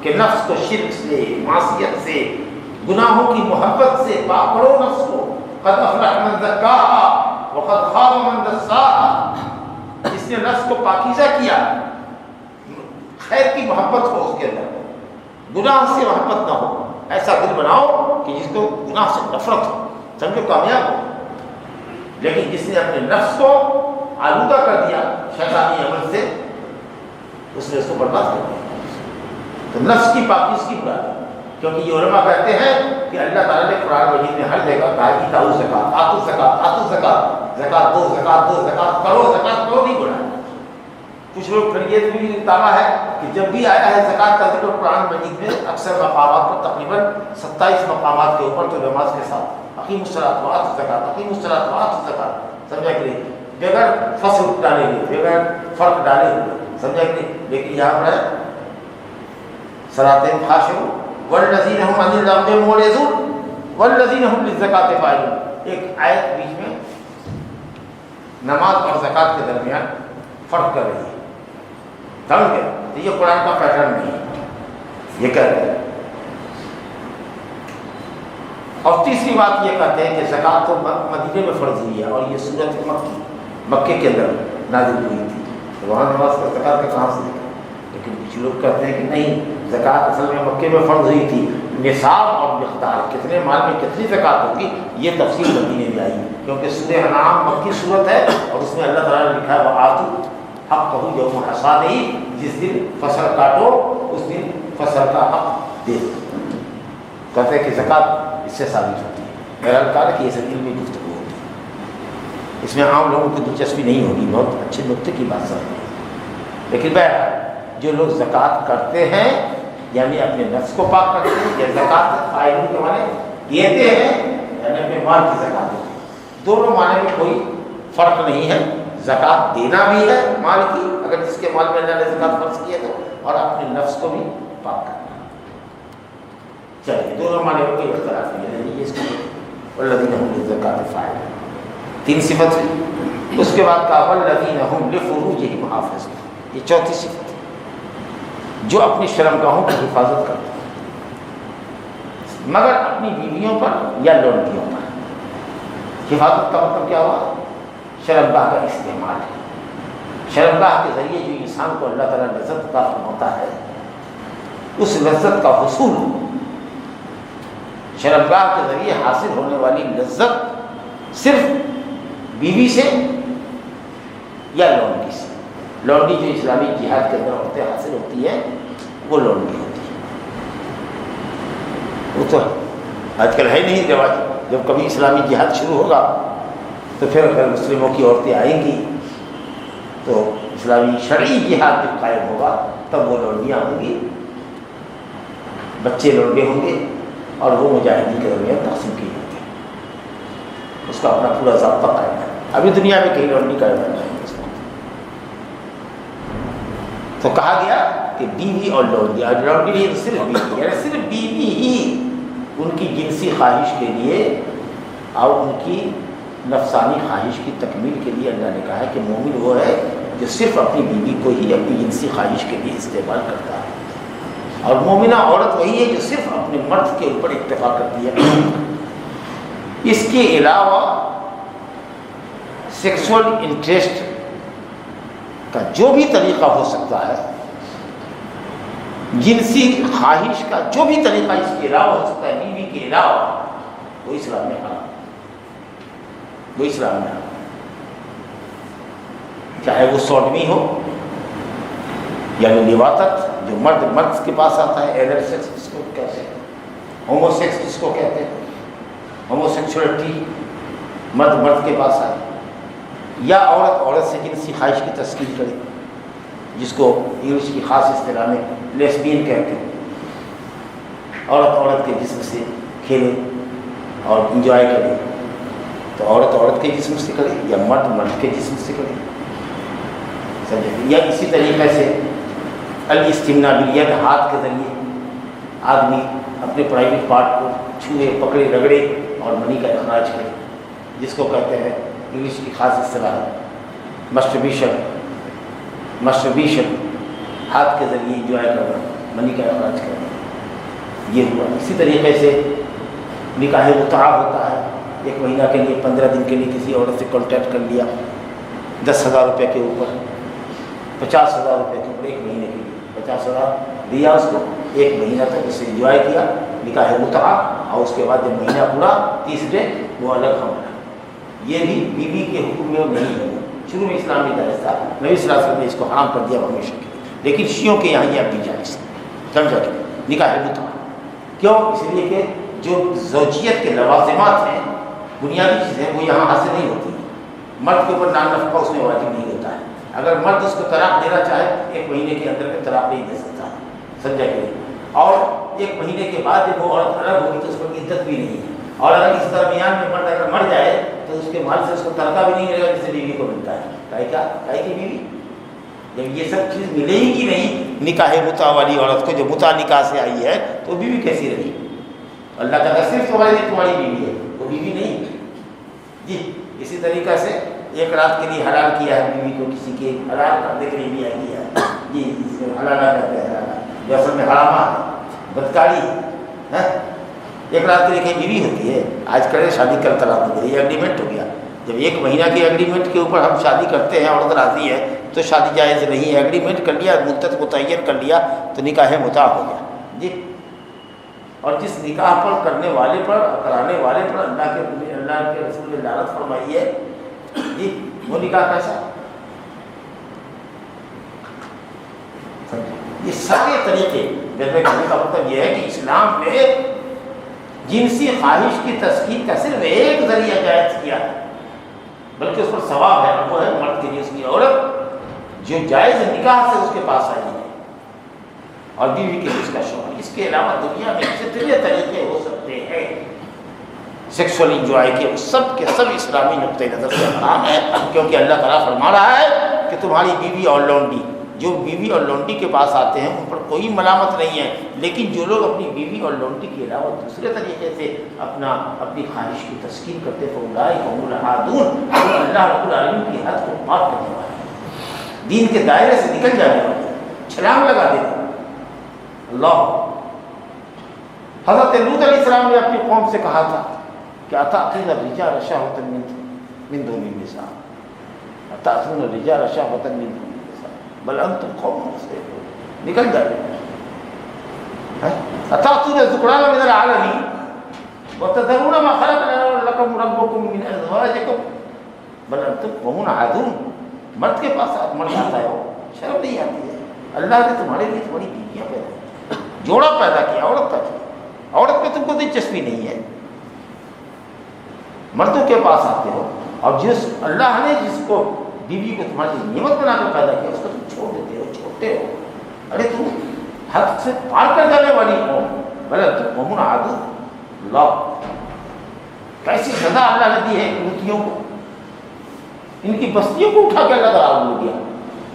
کہ نفس کو شرک سے، معصیت سے، گناہوں کی محبت سے پاک کرو نفس کو، قد افلح من زکاہا وقد خاب من دساہا، جس نے نفس کو پاکیزہ کیا، خیر کی محبت ہو اس کے اندر، گناہ سے محبت نہ ہو، ایسا دل بناؤ کہ جس کو گناہ سے نفرت ہو، سمجھو کامیاب ہو، لیکن جس نے اپنے نفس کو آلودہ کر دیا شیطانی عمل سے، اس نے اس کو برباد کر دیا، تو نفس کی پاکی اس کی برابر، کیونکہ یہ علماء کہتے ہیں کہ اللہ تعالیٰ نے قرآن مجید میں ہر جگہ کہا کہ اتاؤ زکات، آتو زکات، آتو زکات، زکات دو، زکات دو، زکات کرو نہیں بولا۔ کچھ لوگ پھر یہ بھی دعویٰ ہے کہ جب بھی آیا ہے زکات کا ذکر قرآن مجید میں اکثر مقامات پر، تقریباً 27 مقامات کے اوپر، تو نماز کے ساتھ اقیموا الصلاۃ وآتوا الزکات، اقیموا الصلاۃ وآتوا الزکات، سمجھا کہ نہیں، بغیر فصل ڈالے ہوئے، بغیر فرق ڈالے ہوئے، سمجھا کہ نہیں، لیکن یہاں پر ہے صراط خاشعون والذین هم عن اللغو معرضون والذین هم للزکاۃ فاعلون، ایک آیت بیچ میں نماز اور زکات کے درمیان فرق کر رہی ہے، سمجھ گئے؟ تو یہ قرآن کا پیٹرن نہیں ہے، یہ کہتے ہیں۔ اور تیسری بات یہ کہتے ہیں کہ زکات تو مدینے میں فرض ہوئی ہے، اور یہ سورۃ مکے کے اندر نازل ہوئی تھی، تو وہاں نماز کا زکات کا کہاں سے؟ لیکن کچھ لوگ کہتے ہیں کہ نہیں، زکات اصل میں مکے میں فرض ہوئی تھی، نصاب اور مقدار، کتنے مال میں کتنی زکات ہوگی، یہ تفصیل مدینے میں آئی، کیونکہ سورہ انعام مکی صورت ہے، اور اس میں اللہ تعالیٰ نے لکھا ہے وآتوا حقہ یوم حصادہ، جس دن فصل کاٹو اس دن فصل کا حق دے دو، کہتے ہیں کہ زکات اس سے ثابت ہوتی ہے۔ میرا کہا کہ یہ سب علمی گفتگو ہوتی ہے، اس میں عام لوگوں کی دلچسپی نہیں ہوگی، بہت اچھے نقطے کی بات سمجھ ہے، لیکن بہرحال جو لوگ زکات کرتے ہیں یعنی اپنے نفس کو پاک کرتے ہیں، یا زکات فاعلون کے معنی دیتے ہیں یعنی اپنے مال کی زکات دیتے ہیں، دونوں معنی میں کوئی فرق نہیں ہے، زکات دینا بھی ہے مال کی، اگر جس کے مال میں اللہ نے زکات فرض کی ہے تو، اور اپنے نفس کو بھی پاک کرنا، چلیے دونوں معنی میں کوئی اختلاف نہیں ہے، یہ اس کو والذین هم للزکاۃ فاعلون، 3 صفت ہوئی۔ اس کے بعد کہا والذین هم لفروجہم حافظون، یہ چوتھی صفت، جو اپنی شرمگاہوں کی حفاظت کرتے ہیں مگر اپنی بیویوں پر یا لڑکیوں پر۔ حفاظت کا مطلب کیا ہوا؟ شرمگاہ کا استعمال ہے، شرمگاہ کے ذریعے جو انسان کو اللہ تعالیٰ لذت عطا فرماتا ہے، اس لذت کا حصول، شرمگاہ کے ذریعے حاصل ہونے والی لذت صرف بیوی سے یا لونڈی سے، لونڈی جو اسلامی جہاد کے اندر عورتیں حاصل ہوتی ہے وہ لونڈی ہوتی ہے، وہ تو آج کل ہے نہیں رواج، جب کبھی اسلامی جہاد شروع ہوگا تو پھر اگر مسلموں کی عورتیں آئیں گی تو اسلامی شرعی جہاد جب قائم ہوگا تب وہ لوڈیاں ہوں گی، بچے لوڈے ہوں گے اور وہ مجاہدین کے درمیان تقسیم کی جاتی ہے، اس کا اپنا پورا ضابطہ قائم ہے۔ ابھی دنیا میں کہیں لوڈی قائم نہیں ہے۔ تو کہا گیا کہ بیوی اور لوڈیا، لوڈی نہیں تو صرف بیوی، یعنی صرف بیوی ہی ان کی جنسی خواہش کے لیے اور ان کی نفسانی خواہش کی تکمیل کے لیے اللہ نے کہا ہے کہ مومن وہ ہے جو صرف اپنی بیوی کو ہی اپنی جنسی خواہش کے لیے استعمال کرتا ہے، اور مومنہ عورت وہی ہے جو صرف اپنے مرد کے اوپر اکتفا کرتی ہے۔ اس کے علاوہ سیکسول انٹرسٹ کا جو بھی طریقہ ہو سکتا ہے، جنسی خواہش کا جو بھی طریقہ اس کے علاوہ ہو سکتا ہے بیوی کے علاوہ، وہ اسلام میں حرام، وہ اسلام میں حرام، چاہے وہ سوڈمی ہو یا لواطت جو مرد کے پاس آتا ہے، ایلر سیکس جس کو کہتے ہیں، ہومو سیکس جس کو کہتے ہیں، ہومو سیکچولیٹی مرد کے پاس آئے، یا عورت سے جنسی خواہش کی تسکین کرے جس کو انگلش کی خاص اصطلاح میں لیسبین کہتے ہیں، عورت کے جسم سے کھیلے اور انجوائے کرے، تو عورت کے جسم سے کرے یا مرد کے جسم سے کرے، سمجھے؟ یا اسی طریقے سے الاستمناء بالید، ہاتھ کے ذریعے آدمی اپنے پرائیویٹ پارٹ کو چھوئے، پکڑے، رگڑے اور منی کا اخراج کرے، جس کو کہتے ہیں انگلش کی خاص اصطلاح ہے مسٹربیشن، ہاتھ کے ذریعے انجوائے کرنا، منی کا اخراج کرنا، یہ ہوا۔ اسی طریقے سے نکاح متعہ ہوتا ہے، 1 مہینہ کے لیے 15 دن کے لیے کسی عورت سے کانٹیکٹ کر لیا، 10,000 روپے کے اوپر، 50,000 روپے کے اوپر 1 مہینے کے لیے 50,000 دیا اس کو، 1 مہینہ تک اسے انجوائے کیا، نکاح متعہ، اور اس کے بعد جب مہینہ پورا 30 ڈے وہ الگ حمل ہے۔ یہ بھی بیوی کے حکم میں نہیں ہے، شروع میں اسلام میں جائز تھا، نبی صلی اللہ علیہ وسلم نے اس کو حرام کر دیا ہمیشہ کے لیے، لیکن شیعوں کے یہاں یہ اب بھی جائز ہے، سمجھا کہ نکاح متعہ کیوں؟ اس لیے کہ جو زوجیت کے لوازمات ہیں، بنیادی چیزیں، وہ یہاں حاصل نہیں ہوتی ہیں۔ مرد کے اوپر نان نفقہ اس میں واجب نہیں ہوتا ہے، اگر مرد اس کو طلاق دینا چاہے 1 مہینے کے اندر میں طلاق نہیں دے سکتا، سمجھا کہ نہیں، اور 1 مہینے کے بعد جب وہ عورت الگ ہوگی تو اس پر عدت بھی نہیں ہے، اور اگر اس درمیان میں مرد اگر مر جائے تو اس کے مال سے اس کو ترکہ بھی نہیں ملے گا جسے بیوی کو ملتا ہے۔ کہے کہ بیوی جب یہ سب چیز ملے ہی کی نہیں نکاح متعہ والی عورت کو، جو متعہ نکاح سے آئی ہے، تو بیوی کیسی رہی؟ اللہ کا صرف تمہاری بیوی ہے، وہ بیوی نہیں جی۔ اسی طریقے سے 1 رات کے لیے حلال کیا ہے بیوی کو، کسی کے حلال کرنے کے لیے بھی کیا ہے جی، اس کو حلالہ کہتے ہیں، جو اصل میں حرامہ ہے، بدکاری ہے۔ 1 رات کے لیے کہیں بیوی ہوتی ہے؟ آج کرے شادی کر طلاق دے، یہ ایگریمنٹ ہو گیا۔ جب 1 مہینہ کے ایگریمنٹ کے اوپر ہم شادی کرتے ہیں، عورت راضی ہے تو شادی جائز نہیں ہے، ایگریمنٹ کر لیا، مدت متعین کر لیا تو نکاح متعہ ہو گیا جی۔ اور جس نکاح پر کرنے والے پر، کرانے والے پر اللہ کے رسول نے لعنت فرمائی ہے جی، وہ نکاح کیسا؟ یہ سارے طریقے میرے کہنے کا مطلب یہ ہے کہ اسلام میں جنسی خواہش کی تسکین کا صرف ایک ذریعہ جائز کیا ہے، بلکہ اس پر ثواب ہے، وہ ہے مرد کے لیے اس کی عورت جو جائز نکاح سے اس کے پاس آئی ہے، اور بیوی کے لیے اس کا شوہر۔ اس کے علاوہ دنیا میں جتنے طریقے ہو سکتے ہیں سیکسول انجوائے کے، سب کے سب اسلامی نقطۂ نظر سے حرام ہے، کیونکہ اللہ تعالیٰ فرما رہا ہے کہ تمہاری بیوی اور لونڈی، جو بیوی اور لونڈی کے پاس آتے ہیں ان پر کوئی ملامت نہیں ہے، لیکن جو لوگ اپنی بیوی اور لونڈی کے علاوہ دوسرے طریقے سے اپنی خواہش کی تسکین کرتے ہیں، فاولئک هم العادون، وہ اللہ رب العالمین کی حد کو پار کرنے والے ہیں، دین کے دائرے سے نکل جانے والے ہیں، چھلانگ لگا دیتے ہیں۔ اللہ حضرت لوط علیہ السلام نے اپنی قوم سے کہا تھا کہ اتأتون الرجال شهوة من دون النساء، اتأتون الرجال شهوة من دون النساء بل انتم قوم مسرفون، نکل جائے۔ اتأتون الذکران من العالمین وتذرون ما خلق لكم ربكم من ازواجكم بل انتم قوم عادون۔ مرد کے پاس مرد آتا ہے، وہ شرم نہیں آتی ہے، اللہ نے تمہارے لیے تمہاری بیویاں پیدا کی، جوڑا پیدا کیا، عورت کا کیا، عورت میں تم کو دلچسپی نہیں ہے، مردوں کے پاس آتے ہو، اور جس اللہ نے جس کو بیوی کو تمہاری نعمت بنا کر پیدا کیا، اس کو تم چھوڑتے ہو. ارے تم حد سے پار کر جانے والی قوم، بھلے تم قوم عادو اللہ. کیسی سزا اللہ نے دی ہے لوطیوں کو، ان کی بستیوں کو اٹھا کے اللہ تعالیٰ نے دیا.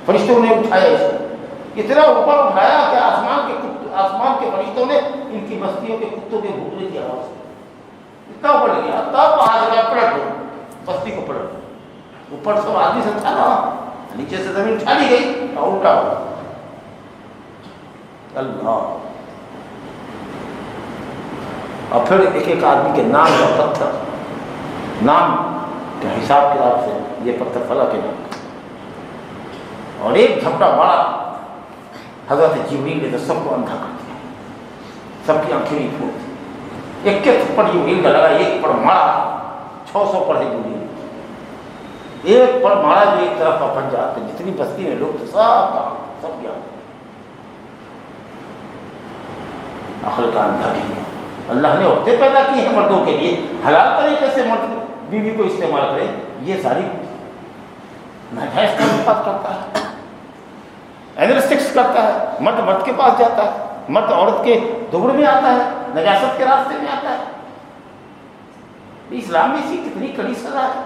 فرشتوں نے اٹھایا اس کو، اتنا اوپر اٹھایا کہ آسمان کے فرشتوں نے ان کی بستیوں کے کتوں کے بھونکنے کی آواز اتنا اوپر گیا، تب آج پلٹ دو بستی کو پلٹ دو. اوپر سب آدمی سے تھا نا، نیچے سے زمین اٹھا لی گئی اور الٹا ہوا. اللہ. اور پھر ایک ایک آدمی کے نام کا پتھر، نام کے حساب کتاب سے یہ پتھر فلا کے نام، اور ایک جھپٹا بڑا حضرت جبریل نے تو سب کو اندھا کر دیا، سب کی آنکھیں نہیں پھوٹ دی. ایک کے تھپڑ جبریل کا لگا، ایک پر مارا، 600 پڑھے جبریل، ایک پر مارا جو ایک طرف کا بن جاتے، جتنی بستی میں لوگ سب گیا. عقل کا اندھا کیا. اللہ نے عورتیں پیدا کی ہیں مردوں کے لیے، حلال طریقے سے مرد بیوی کو استعمال کرے، یہ ساری ناجائز تعلقات کرتا ہے، اینرسٹکس کرتا ہے. مرد کے پاس جاتا ہے، مرد عورت کے دبر میں آتا ہے، نجاست کے راستے میں آتا ہے. اسلام میں اسی کتنی کڑی سزا ہے.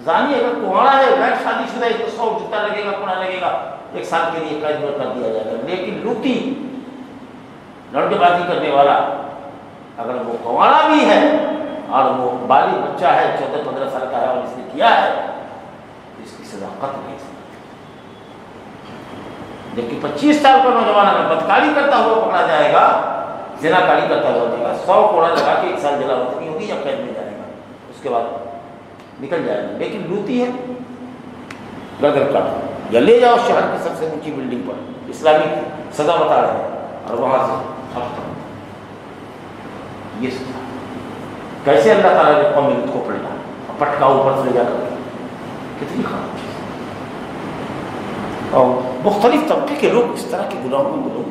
زانی اگر کنواڑا ہے، غیر شادی شدہ ہے، تو 100 جوتا لگے گا، پونا لگے گا، 1 سال کے لیے قید کر دیا جائے گا. لیکن لوٹی لڑکے بازی کرنے والا اگر وہ کنواڑا بھی ہے اور وہ بالغ بچہ ہے، 14-15 سال کا ہے، اور اس نے کیا ہے، اس کی سزا قتل ہے. جبکہ 25 سال کا نوجوان اگر بدکاری کرتا ہوا پکڑا جائے گا، زنا کاری کرتا ہوا جائے گا، 100 کوڑا لگا کے 1 سال جلا وطنی ہوگی یا قید میں جائے گا، اس کے بعد نکل جائے گا. لیکن لوٹی ہے، گردن کاٹ یا لے جاؤ شہر کی سب سے اونچی بلڈنگ پر، اسلامی سزا بتا رہے ہیں، اور وہاں سے یہ سزا. کیسے اللہ تعالیٰ نے قوم لوط کو پلٹا اور پٹکا اوپر سے لے جا کر، کتنی خراب چیز. اور مختلف طبقے کے لوگ اس طرح کے گناہوں میں لوگ،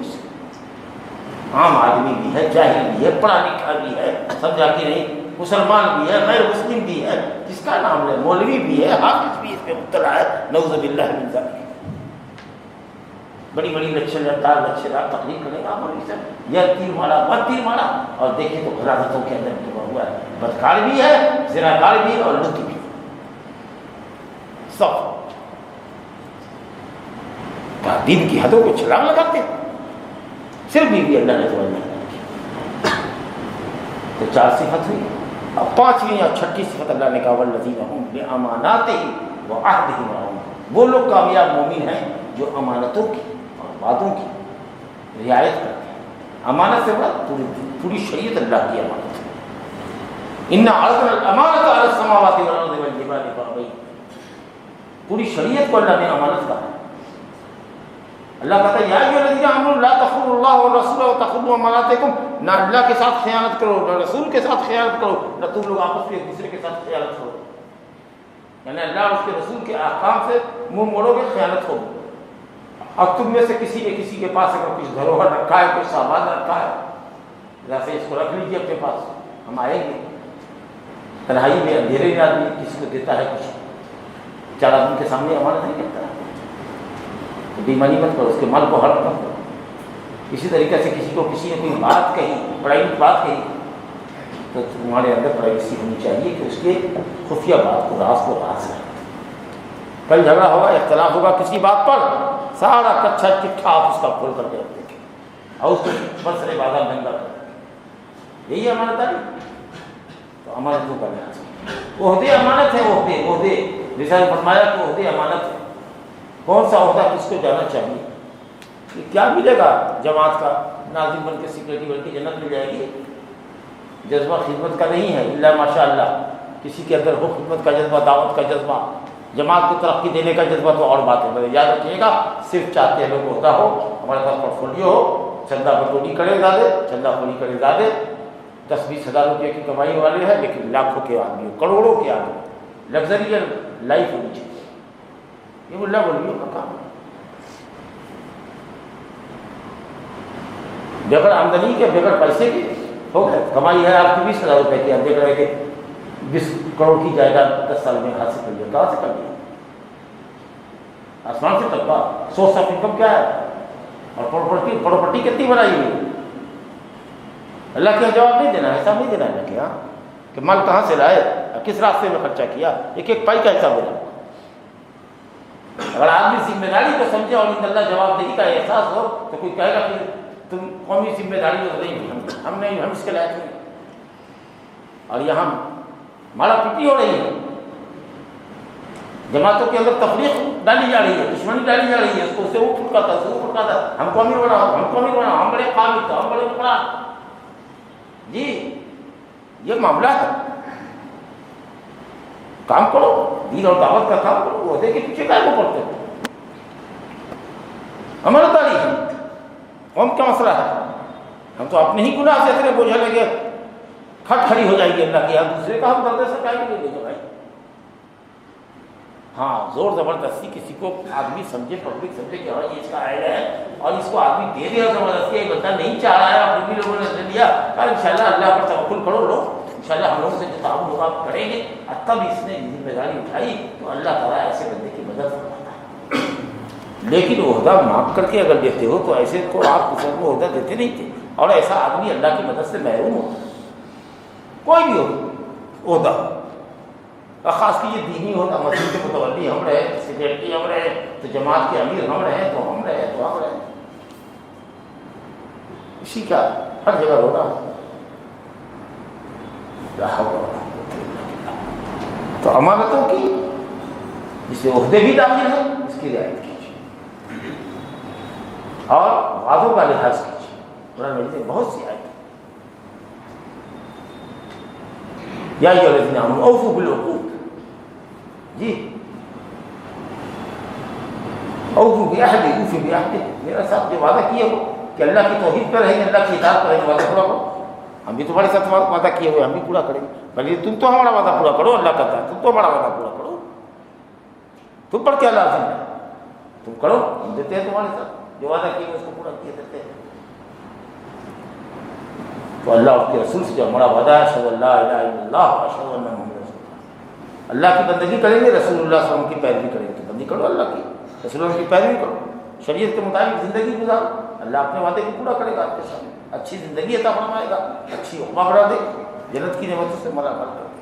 عام آدمی بھی ہے، جاہل بھی ہے، پڑھا لکھا بھی ہے، سمجھا کہ نہیں، مسلمان بھی ہے، غیر مسلم بھی ہے، جس کا نام لے، مولوی بھی ہے، حافظ بھی اس میں مبتلا ہے، نعوذ باللہ من ذلک. بڑی بڑی لچھےدار تقریر کرے گا مولوی صاحب، یہ تیر مارا، وہ تیر مارا، اور دیکھیں تو غلاظتوں کے اندر ڈوبا ہوا ہے. بدکار بھی ہے، زناکار بھی ہے، اور لوٹی بھی سب دین کی حدوں کو چھلانگ لگاتے ہیں. صرف بھی اللہ نے توجہ. تو 4 صفت ہوئی. اب 5ویں اور چھٹی صفت اللہ نے کہا والذین هم بأماناتهم وعهدهم راعون. وہ لوگ کامیاب مومن ہیں جو امانتوں کی اور وعدوں کی رعایت کرتے ہیں. امانت سے مراد پوری شریعت اللہ کی امانت ہے. ان عرضنا الامانۃ علی السماوات والارض والجبال فابین. پوری شریعت کو اللہ نے امانت کہا. اللہ کہتا ہے یا ایھا الذین آمنوا لا تخونوا اللہ والرسول وتخونوا اماناتکم. نہ اللہ کے ساتھ خیانت کرو، نہ رسول کے ساتھ خیانت کرو، نہ تم لوگ آپس میں ایک دوسرے کے ساتھ خیانت کرو. یعنی اللہ اور اس کے رسول کے احکام سے منہ موڑو گے، خیانت ہوگی. اب تم میں سے کسی نے کسی کے پاس اگر کچھ دھروہر رکھا ہے، کچھ سامان رکھا ہے، جیسے اس کو رکھ لیجیے اپنے پاس، ہم آئیں گے. تنہائی میں اندھیرے میں آدمی کسی کو دیتا ہے کچھ، 4 آدمی کے سامنے امانت نہیں کرتا ہے. بےمانی مت کرو، اس کے مال کو ہڑپ مت کرو. اسی طریقے سے کسی کو کسی نے کوئی بات کہی، پرائیویٹ بات کہی، تو تمہارے اندر پرائیویسی ہونی چاہیے کہ اس کے خفیہ بات کو، راز کو راز رکھیں. کل جھگڑا ہوگا، اختلاف ہوگا کسی بات پر، سارا کچھا چٹھا آپ اس کا کھول کر کے رکھ دیں گے اور اس کو برسر بازار ننگا کر دیں. یہی امانت ہے. تو امانتوں کا لحاظ، عہدے امانت ہے. عہدے جیسا فرمایا کہ عہدے امانت ہے. کون سا عہدہ کس کو جانا چاہیے، کہ کیا ملے گا جماعت کا، ناظم بن کے سیکریٹری بن کے جنت مل جائے گی. جذبہ خدمت کا نہیں ہے الا ماشاء اللہ. کسی کے اندر ہو خدمت کا جذبہ، دعوت کا جذبہ، جماعت کو ترقی دینے کا جذبہ، تو اور بات ہے. یاد رکھیے گا، صرف چاہتے ہیں لوگ عہدہ ہو، ہمارے پاس پورٹ فولیو ہو، چندہ بٹوری کرے زیادہ، چندہ خوری کرے زیادہ، 10-20 ہزار روپئے کی کمائی والے ہیں، لیکن لاکھوں کے آدمی، کروڑوں کے آدمی، لگژریل لائف ہونی چاہیے. یہ ملا ولیوں کا کام ہے. بغیر آمدنی کے، بغیر پیسے کے ہو گئے. کمائی ہے آپ کی 20,000 روپئے کی، آپ دیکھ رہے کہ 20 کروڑ کی جائیداد 10 سال میں حاصل کر لیا. کہاں سے کر لیا؟ آسمان سے طبقہ 100 انکم کیا ہے؟ اور پراپرٹی کتنی بنائی ہوئی ہے؟ اللہ کے یہاں جواب نہیں دینا ہے، حساب نہیں دینا ہے اللہ کے یہاں کہ مال کہاں سے لائے، کس راستے میں خرچہ کیا، ایک ایک پائی کا حساب دینا۔ اگر آدمی ذمہ داری کو سمجھے اور ان اللہ جواب دہی کا احساس ہو تو کوئی کہے گا کہ تم قومی ذمہ داری تو نہیں، ہم اس کے لائق نہیں۔ اور یہاں مارا پیٹی ہو رہی ہے، جماعتوں کے اندر تفریق ڈالی جا رہی ہے، دشمنی ڈالی جا رہی ہے، اس کو اسے وہ پھٹکاتا ہے، وہ پھٹکاتا ہے، ہم کو امیر بناؤ، ہم کو امیر بناؤ، ہم بڑے قابل تھے، ہم بڑے بڑا۔ جی یہ معاملہ ہے، کام کرو، دین اور دعوت کا کام کرو، عہدے کے پیچھے کائے کو پڑتے ہو؟ ہمارا تاریخ ہے، قوم کا مسئلہ ہے، ہم تو اپنے ہی گناہ سے اتنے بوجھا لگے کھٹ کھڑی ہو جائے گی اللہ کی یہاں، دوسرے کا ہم دردے سے کیا لے گے بھائی؟ ہاں زور زبردستی کسی کو آدمی سمجھے، پبلک سمجھے کہ ہاں یہ اس کا آئیڈیا ہے اور اس کو آدمی دے دیا زبردستی، ایک بندہ نہیں چاہ رہا ہے اور پھر بھی لوگوں نے دے دیا، اور انشاءاللہ اللہ پر توکل کرو لو، انشاءاللہ ہم لوگوں سے جو تعاون ہوگا کریں گے۔ اور تب اس نے ذمہ داری اٹھائی تو اللہ تعالیٰ ایسے بندے کی مدد فرماتا ہے۔ لیکن عہدہ مانگ کر کے اگر دیتے ہو تو ایسے کو آپ کسی کو عہدہ دیتے نہیں تھے، اور ایسا آدمی اللہ کی مدد سے محروم ہوتا ہے، کوئی بھی ہو عہدہ، اور خاص کی یہ دینی ہوتا، مسجد کے متولی ہم رہے، سیکریٹری ہم رہے، تو جماعت کے امیر ہم رہے، تو ہم رہے، تو ہم رہے، اسی کا ہر جگہ ہونا۔ تو امانتوں کی جس میں عہدے بھی داخل ہیں اس کی رعایت کیجیے اور وعدوں کا لحاظ کیجیے۔ قرآن مجید میں بہت سی آیتیں، یا ایھا الذین آمنوا اوفوا بالعقود، جی اوفوا بعہدی اوفی بعہدی، میرا ساتھ جو وعدہ کیے ہو کہ اللہ کی توحید پر رہیں گے، اللہ کی اطاعت پر رہیں گے، وعدہ پورا کرو۔ ہم بھی تمہارے ساتھ وعدہ کیے ہوئے ہم بھی پورا کریں گے، بلکہ تم تو ہمارا وعدہ پورا کرو، اللہ کہتا ہے تم تو ہمارا وعدہ پورا کرو، تم پر کیا لازم ہے، تم کرو، ہم دیتے ہیں تمہارے ساتھ جو وعدہ کیے اس کو پورا کیے دیتے ہیں۔ تو اللہ اور کے رسول سے جو ہمارا وعدہ ہے، اشہد ان لا الہ الا اللہ اشہد ان محمد رسول اللہ، اللہ کی بندگی کریں گے، رسول اللہ صلی اللہ علیہ وسلم کی پیروی کریں گے، تو بندگی کرو اللہ کی، رسول اللہ کی پیروی کرو، شریعت کے مطابق زندگی گزارو، اللہ اپنے وعدے کو پورا کرے گا آپ کے سامنے، اچھی زندگی عطا فرمائے گا، اچھی عقبہ بڑھا دے، جنت کی نعمتوں سے ملامت کر دے۔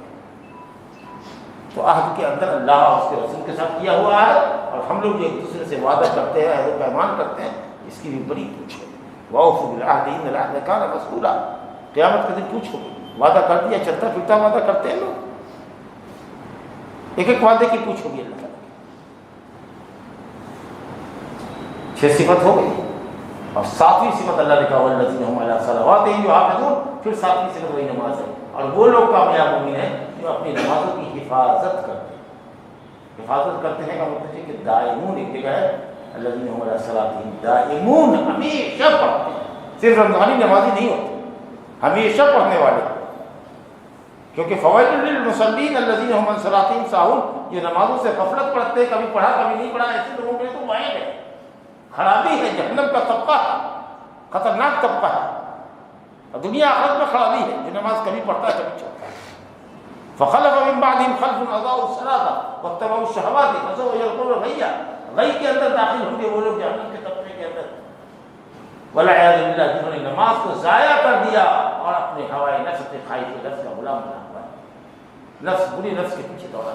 تو عہد کے اندر اللہ اور اس کے رسول کے ساتھ کیا ہوا ہے، اور ہم لوگ جو ایک دوسرے سے وعدہ کرتے ہیں، عہد و پیمان کرتے ہیں، اس کی بھی بڑی پوچھ ہے۔ وَأَوْفُوا بِالْعَهْدِ إِنَّ الْعَهْدَ كَانَ مَسْئُولًا، قیامت کے دن پوچھو، وعدہ کر دیا، چلتا پھرتا وعدہ کرتے ہیں لوگ، ایک ایک وعدے کی پوچھ ہوگی اللہ تعالیٰ۔ 6 صفت ہو گئی، اور 7ویں صفت اللہ نے کہا والذین هم علی صلواتہم یحافظون، پھر 7ویں صفت وہی نماز ہے، اور وہ لوگ کامیاب مومن ہیں جو اپنی نمازوں کی حفاظت کرتے ہیں۔ حفاظت کرتے ہیں کا مطلب ہے کہ دائمون، ایک جگہ ہے الذین هم علی صلاتہم دائمون، ہمیشہ پڑھتے ہیں، صرف رمضانی نمازی نہیں ہوتے، ہمیشہ پڑھنے والے، کیونکہ فوائد للمصلین الذین هم عن صلاتہم ساہون، یہ نمازوں سے غفلت پڑھتے ہیں، کبھی پڑھا کبھی نہیں پڑھا، ایسے لوگوں کے لیے تو وائد ہے، خرابی ہے، جہنم کا طبقہ ہے، خطرناک طبقہ ہے، اور دنیا آخرت میں خرابی ہے جو نماز کبھی پڑھتا ہے کبھی چھوڑتا ہے۔ فخلف من بعدهم خلف اضاعوا الصلاة واتبعوا الشهوات فسوف يلقون غیا، غی کے اندر داخل ہوں گے وہ لوگ جہنم کے طبقے کے اندر، والعیاذ باللہ، جنہوں نے نماز کو ضائع کر دیا اور اپنے ہوائے نفس کے خواہش نفس کا غلام بنا ہوا ہے، نفس بری نفس کے پیچھے دوڑا۔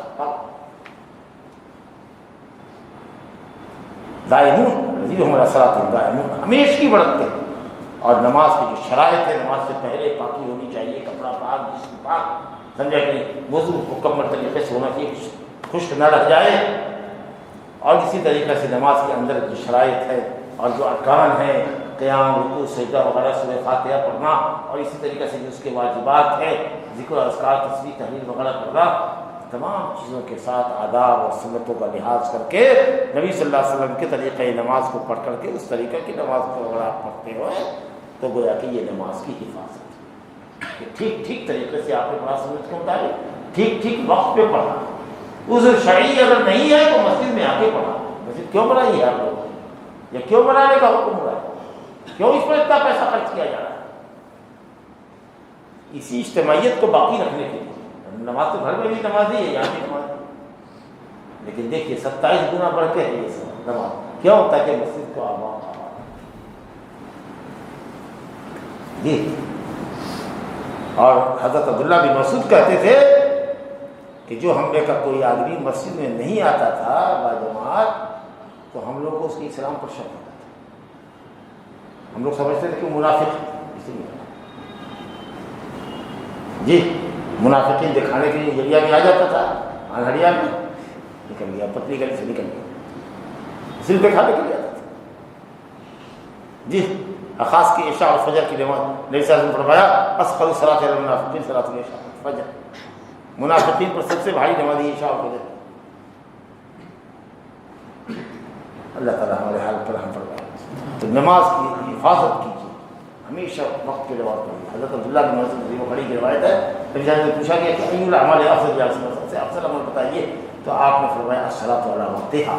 دائمون الذین هم علی صلاتہم دائمون، ہمیشہ کی بڑھتے ہیں، اور نماز کی جو شرائط ہے، نماز سے پہلے پاکی ہونی چاہیے، کپڑا پاک، جسم پاک، سمجھا کہ وضو مکمل طریقے سے ہونا چاہیے، خشک نہ رہ جائے، اور اسی طریقے سے نماز کے اندر جو شرائط ہے اور جو ارکان ہیں، قیام، رکوع، سجدہ وغیرہ، سورہ فاتحہ پڑھنا، اور اسی طریقے سے جو اس کے واجبات ہیں، ذکر اذکار، تسبیح، تحلیل وغیرہ کرنا، تمام چیزوں کے ساتھ آداب اور سنتوں کا لحاظ کر کے نبی صلی اللہ علیہ وسلم کے طریقۂ نماز کو پڑھ کر کے اس طریقے کی نماز کو اگر آپ پڑھتے ہوئے تو گویا کہ یہ نماز کی حفاظت ہے کہ ٹھیک ٹھیک طریقے سے آپ نے پڑھا، سنت کے مطابق ٹھیک ٹھیک وقت پہ پڑھا، عذر شرعی اگر نہیں ہے تو مسجد میں آ کے پڑھا۔ مسجد کیوں بنائی ہے آپ لوگوں نے، یا کیوں بنانے کا حکم ہوا ہے، کیوں اس پر اتنا پیسہ خرچ کیا جا رہا ہے؟ اسی اجتماعیت کو باقی رکھنے کے لیے۔ نماز تو گھر میں بھی نمازی ہے، یہاں بھی نماز ہے، لیکن دیکھیے 27 گنا بڑھ کے ہے یہ سب نماز، کیوں؟ تاکہ مسجد کو آباد جی۔ اور حضرت عبداللہ بن مسعود کہتے تھے کہ جو ہم نے کا کوئی آدمی مسجد میں نہیں آتا تھا باجماعت تو ہم لوگ کو اس کے اسلام پر شک ہوتا تھا، ہم لوگ سمجھتے تھے کہ وہ منافق ہے، اسی لیے جی منافقین دکھانے کے لیے جریا میں آ جاتا تھا، انہڑیا میں نکل گیا، پتلی گلی سے نکل گیا، صرف دکھانے کے لیے آتا تھا جی۔ خاص کی عشاء اور فجر کی نماز نبی صلی اللہ علیہ وسلم فرمایا اثقل صلاۃ المنافقین صلاۃ العشاء فجر، منافقین پر سب سے بھاری نماز عشاء اور فجر۔ اللہ تعالیٰ ہمارے حال پر ہم فرمائے، تو نماز کی حفاظت کیجیے، ہمیشہ وقت کی نماز پڑھیے۔ حضرت عبداللہ بن مسعود وہ بڑی کی روایت ہے، نبی صلی اللہ علیہ وسلم نے پوچھا کہ ای الاعمال افضل، یا رسول اللہ سب سے افضل عمل بتائیے، تو آپ نے فرمایا الصلاۃ علی وقتہا،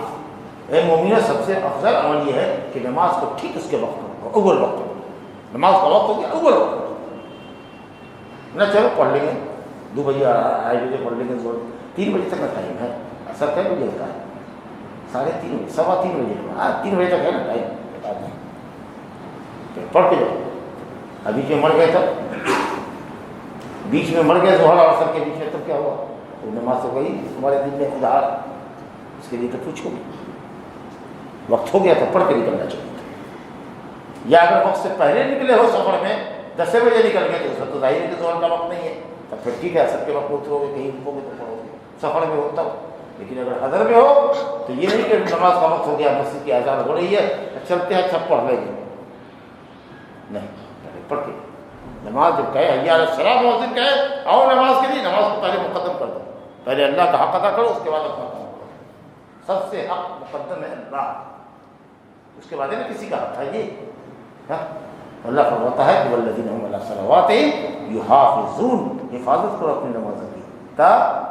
اے مومنوں سب سے افضل عمل یہ ہے کہ نماز کو ٹھیک اس کے وقت پر، اول وقت پر، نماز کا وقت ہو گیا اول وقت، نہ چلو پڑھ لیں گے 2 بجے 2:30 بجے پڑھ لیں گے، 3 بجے تک کا ٹائم ہے، اثر 3 بجے ہوتا ہے، 3:30 بجے 3:15 بجے 3 بجے تک ہے نا ٹائم، پڑھ کے جاؤ۔ ابھی جو مر گئے تب بیچ میں مر گئے ظہر اور عصر کے بیچ میں، تب کیا ہوا؟ تو نماز تو وہی ہمارے دل میں خدا، اس کے لیے تو پوچھو گے، وقت ہو گیا تو پڑھ کے نکلنا چاہیے، یا اگر وقت سے پہلے نکلے ہو سفر میں 10 بجے نکل گئے تو اس تو ظاہر ہے کہ ظہر کا وقت نہیں ہے، تب پھر ٹھیک ہے عصر کے وقت اترو گے، کہیں رکو گے تو پڑھو گے، سفر میں ہو تب۔ لیکن اگر حضر میں ہو تو یہ نہیں کہ نماز کا وقت ہو گیا، مسجد کی اذان ہو رہی ہے چلتے ہیں اچھا پڑھ لیں گے، نہیں، پہلے پڑھ کے نماز جب کہے حی علی الصلاۃ، مؤذن کہے آؤ نماز کے لیے، نماز کو پہلے مقدم کر دو، پہلے اللہ کا حق ادا کرو، اس کے بعد اپنا کام کرو، سب سے حق مقدم ہے اللہ، اس کے بعد ہے نا کسی کا حق ہے یہ، اللہ فرماتا ہے کہ والذین هم علی صلواتہم یحافظون، حفاظت کرو اپنی نمازوں کی،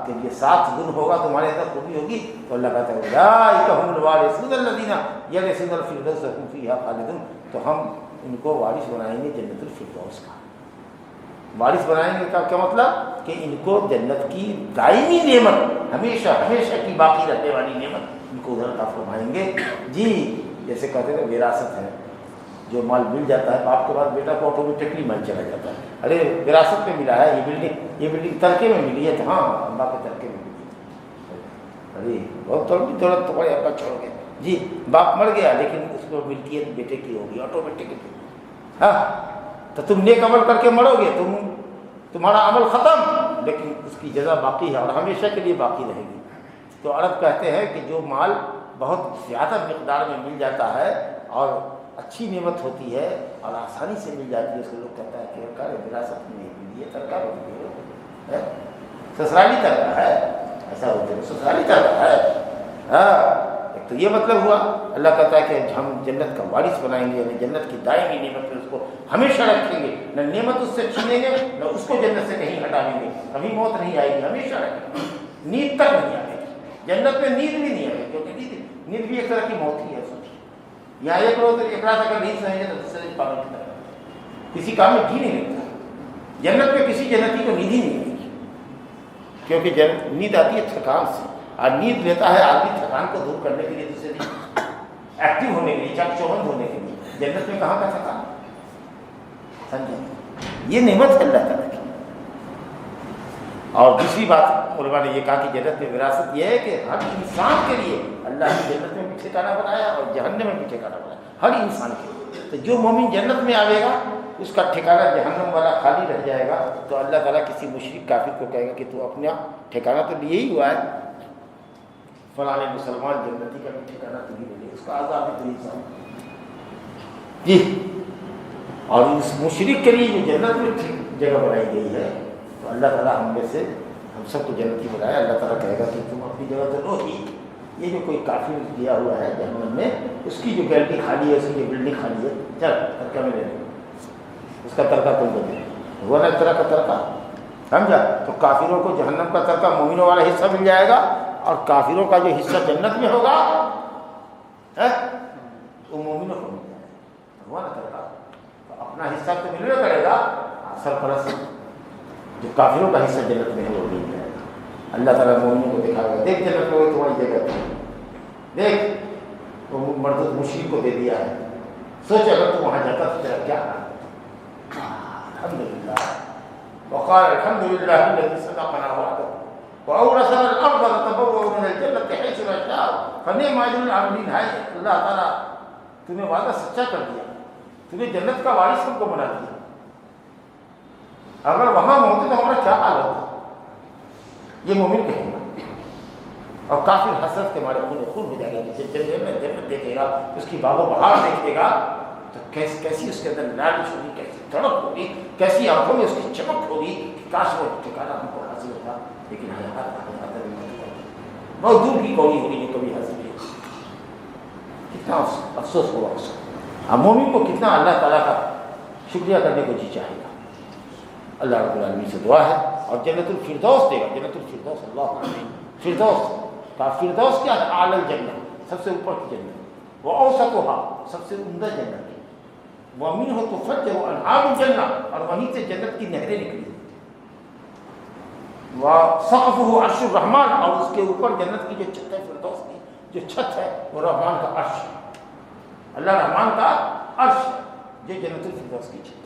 کہ یہ 7 دن ہوگا تمہارے اندر خوبی ہوگی، تو اللہ کہتا ہے اولئک هم الوارثون الذین یرثون الفردوس هم فیہا خالدون، تو ہم ان کو وارث بنائیں گے جنت الفردوس کا۔ وارث بنائیں گے کا کیا مطلب؟ کہ ان کو جنت کی دائمی نعمت، ہمیشہ ہمیشہ کی باقی رہنے والی نعمت ان کو ادھر عطا فرمائیں گے جی۔ جیسے کہتے ہیں وراثت ہے، جو مال مل جاتا ہے باپ کے بعد بیٹا کو آٹومیٹکلی مال چلا جاتا ہے، ارے وراثت میں ملا ہے، یہ بلڈنگ ترکے میں ملی ہے، تو ہاں ابا کے ترکے میں ملی ہے، ارے بہت دولت تو بڑے ابا چھوڑ گئے جی، باپ مر گیا لیکن اس کو ملکیت بیٹے کی ہوگی آٹومیٹکلی، ہاں تو تم نیک عمل کر کے مرو گے، تمہارا عمل ختم، لیکن اس کی جزا باقی ہے اور ہمیشہ کے لیے باقی رہے گی۔ تو عرب کہتے ہیں کہ جو مال بہت زیادہ مقدار میں مل جاتا ہے اور اچھی نعمت ہوتی ہے اور آسانی سے مل جاتی ہے، اس کو لوگ کہتا ہے کہ کار وراثت میں ملی ہے، ترکہ بن گئی، سسرالی ترکہ ہے، ایسا ہوتا ہے سسرالی ترکہ ہے، ہاں۔ تو یہ مطلب ہوا اللہ کہتا ہے کہ ہم جنت کا وارث بنائیں گے، یعنی جنت کی دائمی نعمت میں اس کو ہمیشہ رکھیں گے، نہ نعمت اس سے چھینیں گے نہ اس کو جنت سے کہیں ہٹائیں گے، کبھی موت نہیں آئے گی، ہمیشہ رکھیں گے، نیند تک نہیں آئے گی، جنت میں نیند بھی نہیں آئے گی، کیونکہ نیند بھی ایک طرح کی موت ہی ہے۔ یہاں ایک روز ایک رات اگر نہیں سمجھے تو دوسرے پاگل کی طرح کسی کام میں جی نہیں لگتا، جنت میں کسی جنتی کو نیند ہی نہیں آئے گی، کیونکہ نیند آتی ہے تھکان سے، اور نیند لیتا ہے آدمی تھکان کو دور کرنے کے لیے، دوسرے دن ایکٹیو ہونے کے لیے، چاق چوبند ہونے کے لیے۔ جنت میں کہاں کا تھکان، سمجھیں؟ یہ نعمت ہے اللہ تعالیٰ کی۔ اور دوسری بات علماء نے یہ کہا کہ جنت میں وراثت یہ ہے کہ ہر انسان کے لیے اللہ نے جنت میں بھی ٹھکانہ بنایا اور جہنم میں بھی ٹھکانہ بنایا، ہر انسان کے لیے۔ تو جو مومن جنت میں آئے گا اس کا ٹھکانہ جہنم والا خالی رہ جائے گا، تو اللہ تعالیٰ کسی مشرک کافر کو کہے گا کہ تو اپنا ٹھکانہ تو لیے ہی ہوا ہے، فلاں مسلمان جنتی کا بھی ٹھکانہ تو ہی لے، اس کا عذاب بھی تو انسان جی۔ اور اس مشرک کے لیے جو جنت میں جگہ بنائی گئی ہے، تو اللہ تعالیٰ ہم میں سے ہم سب کو جنتی بنایا۔ اللہ تعالیٰ کہے گا کہ تم اپنی جگہ تو لو ہی، یہ جو کوئی کافر دیا ہوا ہے جہنم میں، اس کی جو گیلری خالی ہے، اس کی جو بلڈنگ خالی ہے، چل ترکہ میں لے لو، اس کا ترکہ تم کو دے، وہ نہ طرح کا ترکہ، سمجھا؟ تو کافروں کو جہنم کا ترکہ مومنوں والا حصہ مل جائے گا، اور کافروں کا جو حصہ جنت میں ہوگا وہ مومنوں کو مل جائے گا، ہوا نا ترکہ؟ تو اپنا حصہ تو ملنا کرے گا، سرپرست جو کافروں کا حصہ جنت میں ہے وہ مل جائے گا، اللہ تعالیٰ مومنوں کو دکھائے گا، دیکھ جنت میں تمہاری جگہ تھی، دیکھ وہ مردود مشرک کو دے دیا ہے، سوچ اگر تو وہاں جاتا تو تیرا کیا حال۔ الحمدللہ وقال الحمدللہ الذی صدقنا وعدہ وأورثنا الأرض نتبوأ من الجنة حيث نشاء فنعم أجر العاملين۔ ہے اللہ تعالیٰ تو نے وعدہ سچا کر دیا، تو نے جنت کا وارث ہم کو بنا دیا، اگر وہاں ہوتے تو ہمارا کیا حال ہوتا، یہ مومن کہیں گا۔ اور کافر حسرت کے مارے خون ہو جائے گا، جنت دیکھے گا، اس کی باب و بہار دیکھے گا تو کیسی اس کے اندر لالچ ہوگی، کیسی تڑپ ہوگی، کیسی آنکھوں میں اس کی چمک ہوگی کہ کاش وہ ٹھکانا ہم کو حاصل ہوتا، لیکن بہت دور کی کوئی ہوگی جو کبھی حاصل نہیں۔ کتنا افسوس ہوا اس کو۔ اب مومن کو کتنا اللہ تعالیٰ کا شکریہ کرنے کو جی چاہے گا۔ اللہ رب العالمین سے دعا ہے، اور جنت الفردوس دے گا، جنت الفردوس، اللہ فردوس کا فردوس کیا ہے؟ اعلی الجنت، سب سے اوپر کی جنت، وہ اوسطھا، سب سے عمدہ جنت، ومنہ تفجر انہار الجنہ، اور وہیں سے جنت کی نہریں نکلی، وسقفہ عرش الرحمن، اور اس کے اوپر جنت کی جو چھت ہے، فردوس کی جو چھت ہے وہ رحمان کا عرش ہے، اللہ رحمان کا عرش جو جنت الفردوس کی چھت ہے۔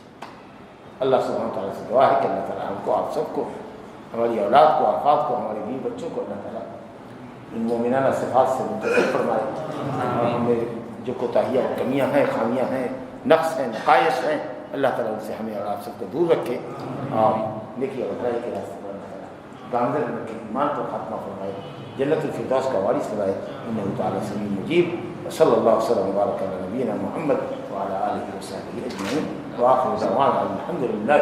اللہ سبحانہ تعالیٰ سے دعا ہے کہ اللہ تعالیٰ ہم کو، آپ سب کو، ہماری اولاد کو، آفات کو، ہمارے بیوی بچوں کو اللہ تعالیٰ ان مومنانہ صفات سے متصف فرمائے، اور ہمیں جو کوتاہیاں، کمیاں ہیں، خامیاں ہیں، نقص ہیں، نقائص ہیں، اللہ تعالیٰ ان سے ہمیں اور آپ سب کو دور رکھے، اور نیکی اور بھلائی کے راستے پر اللہ تعالیٰ گامزن رکھے، ایمان کو خاتمہ فرمائے، جنت الفردوس کا وارث بنائے، انہ تعالیٰ سمیع مجیب۔ صلی اللہ وسلم وبارک علی نبینا محمد وعلی آلہ وصحبہ اجمعین، وآخر دعوانا الحمد للہ۔